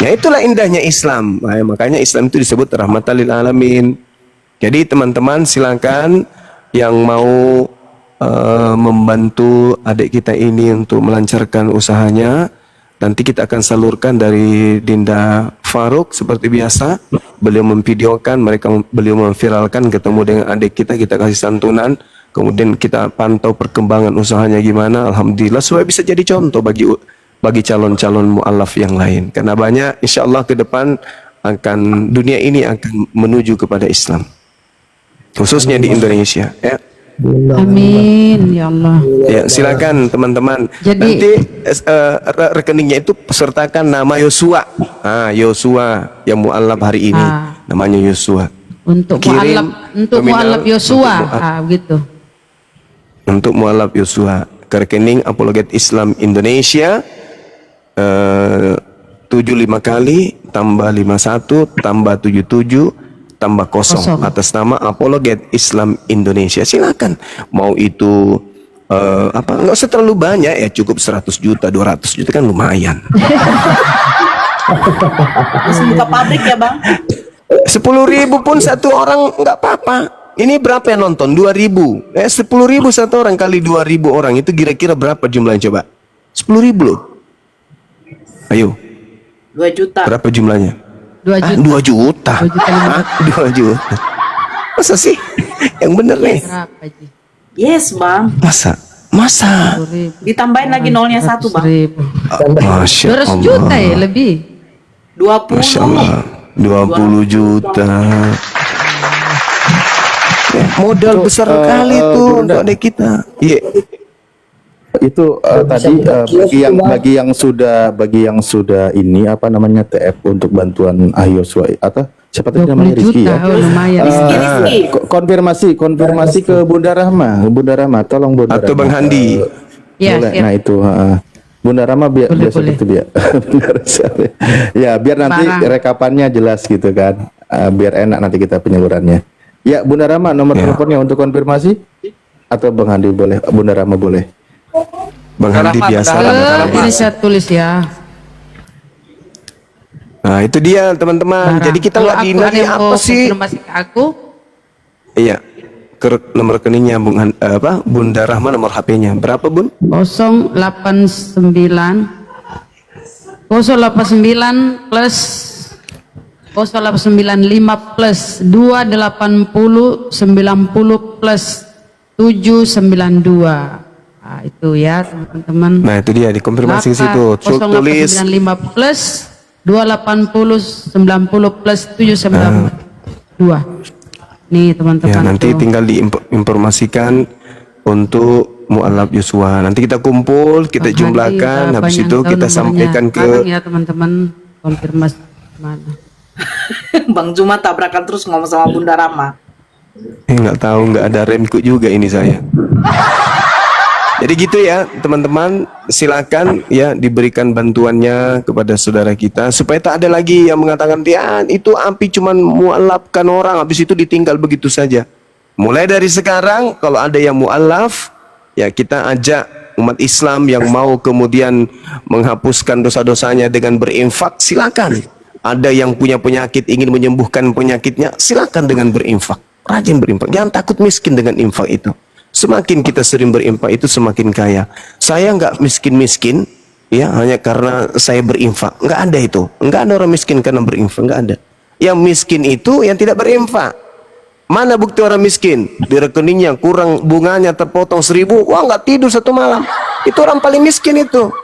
Ya itulah indahnya Islam. Nah, makanya Islam itu disebut rahmatan lil alamin. Jadi teman-teman silakan yang mau membantu adik kita ini untuk melancarkan usahanya, nanti kita akan salurkan dari Dinda Faruk seperti biasa. Beliau memvideokan, beliau memviralkan, ketemu dengan adik kita kasih santunan, kemudian kita pantau perkembangan usahanya gimana. Alhamdulillah supaya bisa jadi contoh bagi calon-calon mu'alaf yang lain. Karena banyak insya Allah ke depan dunia ini akan menuju kepada Islam, khususnya di Indonesia ya. Amin ya Allah. Ya, silakan teman-teman. Jadi, nanti rekeningnya itu sertakan nama Yosua. Yosua yang mualaf hari ini. Namanya Yosua. Untuk mualaf Yosua, gitu. Untuk mualaf Yosua ke rekening Apologet Islam Indonesia 75 kali tambah 51 tambah 77 tambah kosong atas nama Apologet Islam Indonesia. Silakan. Mau itu nggak usah terlalu banyak ya, cukup 100 juta 200 juta kan lumayan. Masih buka pabrik ya Bang? 10.000 pun satu orang nggak apa-apa. Ini berapa yang nonton? 2.000. 10.000 satu orang kali 2.000 orang itu kira-kira berapa jumlahnya coba? 10.000 loh. Ayo. 2 juta. Berapa jumlahnya? 2 juta. 2 juta. 2 juta. Masa sih? Yang bener nih. Yes Bang. Masa? Ditambahin lagi nolnya 1 Bang. Masya Allah. 200 juta ya lebih. 20. Masya Allah. 20 juta. Modal besar kali tuh untuk adik kita. Iya. Itu tadi bagi yang sudah ini apa namanya TF untuk bantuan Yosua atau siapa tadi namanya Rizky ya. Konfirmasi ke Bunda Rahma. Tolong Bunda Rahma. Atau Bang Handi. Boleh. Nah itu Bunda Rahma biar seperti biar. Ya biar nanti rekapannya jelas gitu kan. Biar enak nanti kita penyalurannya. Ya Bunda Rahma nomor teleponnya untuk konfirmasi atau Bang Handi boleh. Bunda Rahma boleh. Bang Handi biasa. Ini saya tulis ya. Nah itu dia teman-teman. Jadi kita nggak dinari apa sih? Konfirmasi ke aku. Iya. Nomor rekeningnya Bunda Rahma, nomor HP-nya berapa Bun? 089 plus 0895 plus 280 90 plus 792. Nah, itu ya teman-teman. Nah itu dia dikonfirmasi ke situ. Tulis 0895 plus 280 90 plus 792. Nih teman-teman. Ya nanti tinggal diinformasikan untuk mualaf Yosua. Nanti kita kumpul, kita jumlahkan, habis itu kita sampaikan ke ya teman-teman konfirmasi mana. Bang Zuma tabrakan terus ngomong sama Bunda Rahma. Nggak tahu, nggak ada remku juga ini saya. Jadi gitu ya teman-teman, silakan ya diberikan bantuannya kepada saudara kita supaya tak ada lagi yang mengatakan dia itu api cuman mualafkan orang habis itu ditinggal begitu saja. Mulai dari sekarang kalau ada yang mualaf ya kita ajak umat Islam yang mau kemudian menghapuskan dosa-dosanya dengan berinfak, silakan. Ada yang punya penyakit ingin menyembuhkan penyakitnya, silakan dengan berinfak. Rajin berinfak, jangan takut miskin dengan infak itu. Semakin kita sering berinfak itu semakin kaya. Saya nggak miskin-miskin ya hanya karena saya berinfak. Nggak ada itu. Nggak ada orang miskin karena berinfak, nggak ada. Yang miskin itu yang tidak berinfak. Mana bukti orang miskin? Di rekeningnya kurang, bunganya terpotong 1.000. Wah, nggak tidur satu malam. Itu orang paling miskin itu.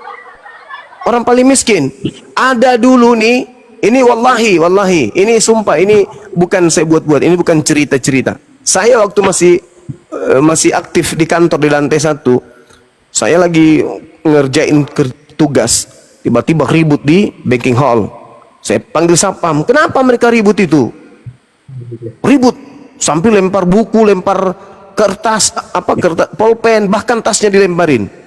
Orang paling miskin. Ada dulu nih, ini wallahi, ini sumpah, ini bukan saya buat-buat, ini bukan cerita-cerita. Saya waktu masih aktif di kantor di lantai 1, saya lagi ngerjain tugas, tiba-tiba ribut di banking hall. Saya panggil satpam, kenapa mereka ribut itu? Ribut, sampai lempar buku, lempar kertas, pulpen, bahkan tasnya dilemparin.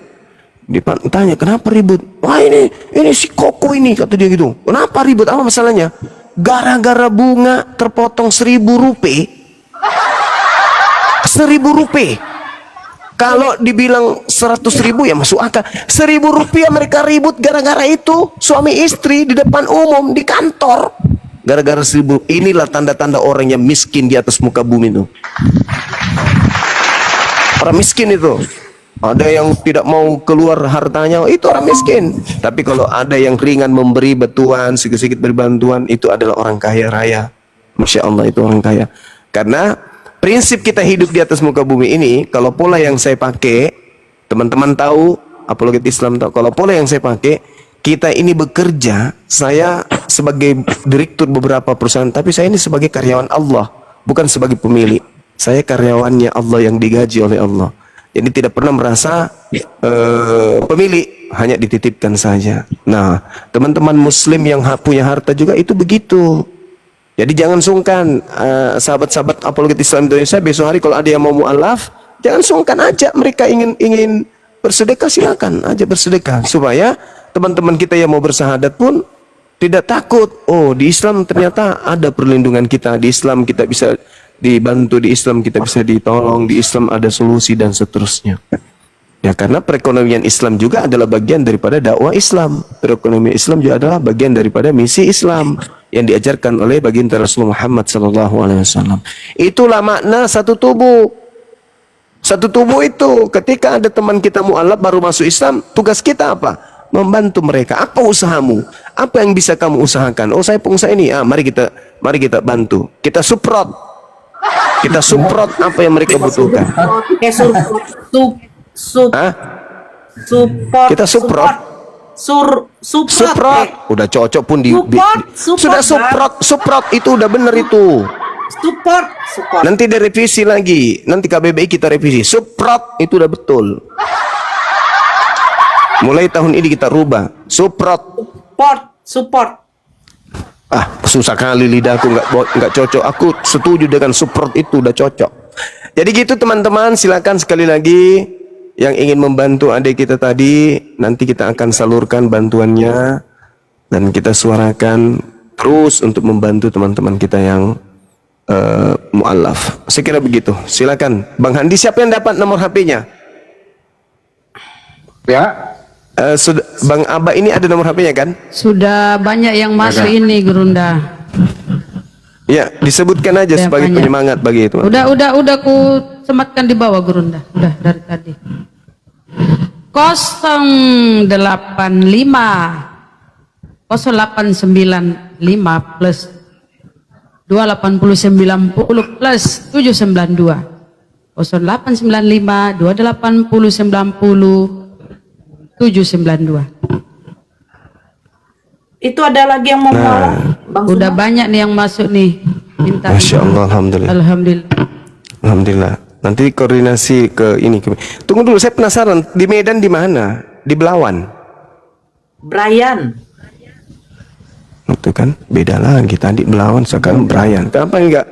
Ditanya, kenapa ribut? Wah, ini si Koko ini, kata dia gitu. Kenapa ribut? Apa masalahnya? Gara-gara bunga terpotong 1.000 rupiah. 1.000 rupiah. Kalau dibilang 100.000 ya masuk akal. 1.000 rupiah mereka ribut gara-gara itu. Suami istri di depan umum, di kantor. Gara-gara 1.000. Inilah tanda-tanda orang yang miskin di atas muka bumi itu. Orang miskin itu. Ada yang tidak mau keluar hartanya, itu orang miskin. Tapi kalau ada yang ringan memberi bantuan, sedikit-sedikit beri bantuan, itu adalah orang kaya raya. Masya Allah, itu orang kaya. Karena prinsip kita hidup di atas muka bumi ini, kalau pola yang saya pakai, teman-teman tahu, apologet Islam tahu, kalau pola yang saya pakai, kita ini bekerja, saya sebagai direktur beberapa perusahaan, tapi saya ini sebagai karyawan Allah, bukan sebagai pemilik. Saya karyawannya Allah yang digaji oleh Allah. Jadi tidak pernah merasa pemilik, hanya dititipkan saja. Nah, teman-teman muslim yang punya harta juga itu begitu. Jadi jangan sungkan, sahabat-sahabat apologet Islam Indonesia, besok hari kalau ada yang mau mu'alaf, jangan sungkan aja, mereka ingin bersedekah, silakan aja bersedekah, supaya teman-teman kita yang mau bersahadat pun tidak takut. Oh, di Islam ternyata ada perlindungan kita, di Islam kita bisa dibantu, di Islam kita bisa ditolong, di Islam ada solusi dan seterusnya. Ya, karena perekonomian Islam juga adalah bagian daripada dakwah Islam. Perekonomian Islam juga adalah bagian daripada misi Islam yang diajarkan oleh baginda Rasulullah Muhammad SAW. Itulah makna satu tubuh. Satu tubuh itu, ketika ada teman kita mu'alaf baru masuk Islam, tugas kita apa? Membantu mereka. Apa usahamu? Apa yang bisa kamu usahakan? Oh, saya pengusaha ini. Mari kita bantu. Kita support. Kita support apa yang mereka butuhkan. Kita support. Support. Udah cocok pun sudah support itu udah bener itu. Support. Nanti direvisi lagi. Nanti KBBI kita revisi. Support itu udah betul. Mulai tahun ini kita rubah. Support. Susah kali lidahku, nggak cocok. Aku setuju dengan support itu, udah cocok. Jadi gitu teman-teman, silakan sekali lagi yang ingin membantu adik kita tadi, nanti kita akan salurkan bantuannya dan kita suarakan terus untuk membantu teman-teman kita yang mu'alaf. Saya kira begitu. Silakan Bang Handi, siapa yang dapat nomor HP-nya? Ya. Bang Aba ini ada nomor HP-nya kan? Sudah banyak yang masuk ini, Gurunda. Ya, disebutkan aja sebagai banyak penyemangat bagi itu. Udah ku sematkan di bawah, Gurunda. Udah dari tadi. 085 0895 plus 28090 plus 792 0895 28090 792. Itu ada lagi yang mau Bang Udah Suma? banyak nih yang masuk nih. Minta. Masya Allah, Alhamdulillah. Nanti koordinasi ke ini. Tunggu dulu, saya penasaran. Di Medan di mana? Di Belawan. Brian. Itu kan beda lagi. Tadi Belawan, sekarang Brian. Kenapa enggak?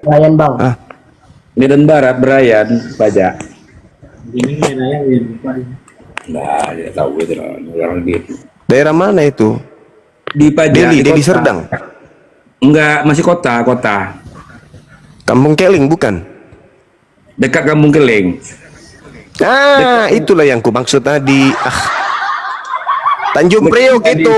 Brian Bang. Medan Barat, Brian, pajak. Nah, tidak tahu itu orang gitu. Daerah mana itu? Di Pajak. Deli Serdang. Enggak, masih kota. Kampung Keling bukan? Dekat Kampung Keling. Itulah yang ku maksud tadi. Tanjung Priok itu.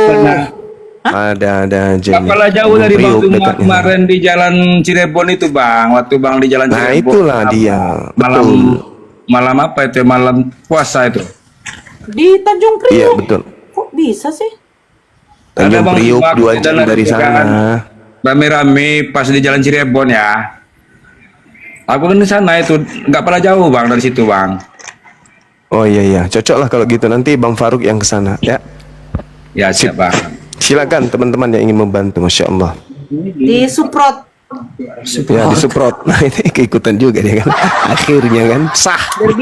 Ada aja. Apalah jauh dari Bang Suma kemarin di Jalan Cirebon itu, Bang. Waktu Bang di Jalan Cirebon. Nah, itulah dia. Malam apa itu? Malam puasa itu. Di Tanjung Priok. Iya, betul. Kok bisa sih? Tanjung Priok 2 jam dari sana. Rame-rame pas di Jalan Cirebon ya. Aku kan di sana itu, nggak pernah jauh bang dari situ bang. Oh iya iya, cocok lah kalau gitu. Nanti Bang Faruk yang ke sana ya. Ya siap bang. Silakan teman-teman yang ingin membantu, Masya Allah. Di Suprot. Ya disuprot. Nah ini keikutan juga dia kan. Akhirnya kan sah. Biar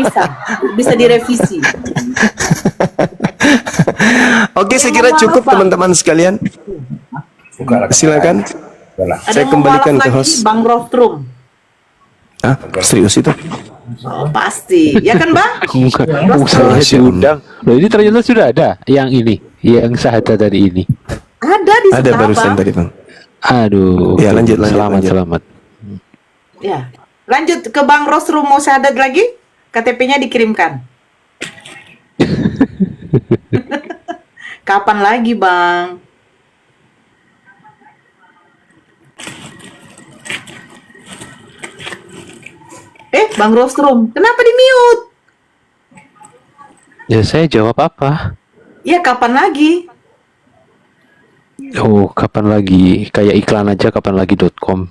bisa direvisi. Oke, saya kira cukup teman-teman sekalian. Silakan. Saya kembalikan ke host. Bang Rostrum. Hah? Serius itu? Oh, pasti. Ya kan, Bang? Saya diundang. Loh, ini ternyata sudah ada yang ini, yang syahadat tadi ini. Ada di Ada sebelah, barusan Bang. tadi, Bang. Aduh. Ya, lanjut. Selamat. Ya. Lanjut ke Bang Rostrum, mau syahadat lagi? KTP-nya dikirimkan. Kapan lagi, Bang? Bang Rostrum, kenapa di-mute? Ya saya jawab apa? Ya, kapan lagi? Oh, kapan lagi? Kayak iklan aja, kapan lagi.com.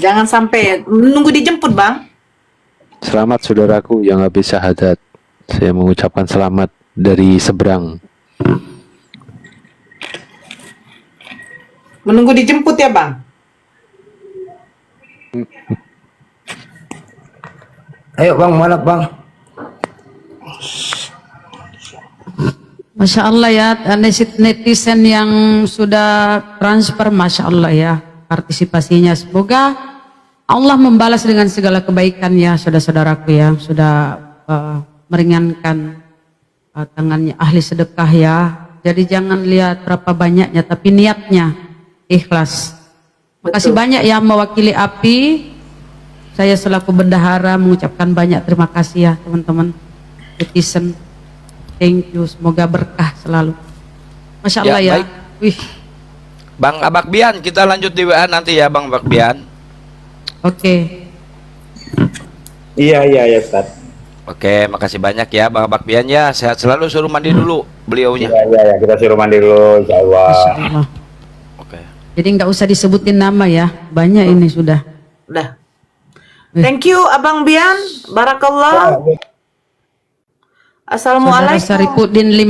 Jangan sampai menunggu dijemput, Bang. Selamat saudaraku yang habis syahadat. Saya mengucapkan selamat dari seberang. Menunggu dijemput ya, Bang? Ayo bang, mana bang? Masya Allah ya, netizen yang sudah transfer, Masya Allah ya, partisipasinya. Semoga Allah membalas dengan segala kebaikan ya, saudara-saudaraku ya, sudah meringankan tangannya ahli sedekah ya. Jadi jangan lihat berapa banyaknya, tapi niatnya ikhlas. Makasih banyak yang mewakili API. Saya selaku bendahara mengucapkan banyak terima kasih ya teman-teman netizen. Thank you, semoga berkah selalu. Masya Allah ya. baik. Wih. Bang Abakbian, kita lanjut di WA nanti ya Bang Abakbian. Oke. Iya Ustaz. Oke, makasih banyak ya Bang Abakbian ya. Sehat selalu, suruh mandi dulu beliaunya. Iya, kita suruh mandi dulu, insya Allah. Masya Allah. Oke. Jadi nggak usah disebutin nama ya, banyak ini sudah. Udah. Thank you, Abang Bian. Barakallah. Saudara Assalamualaikum. Saripudin 5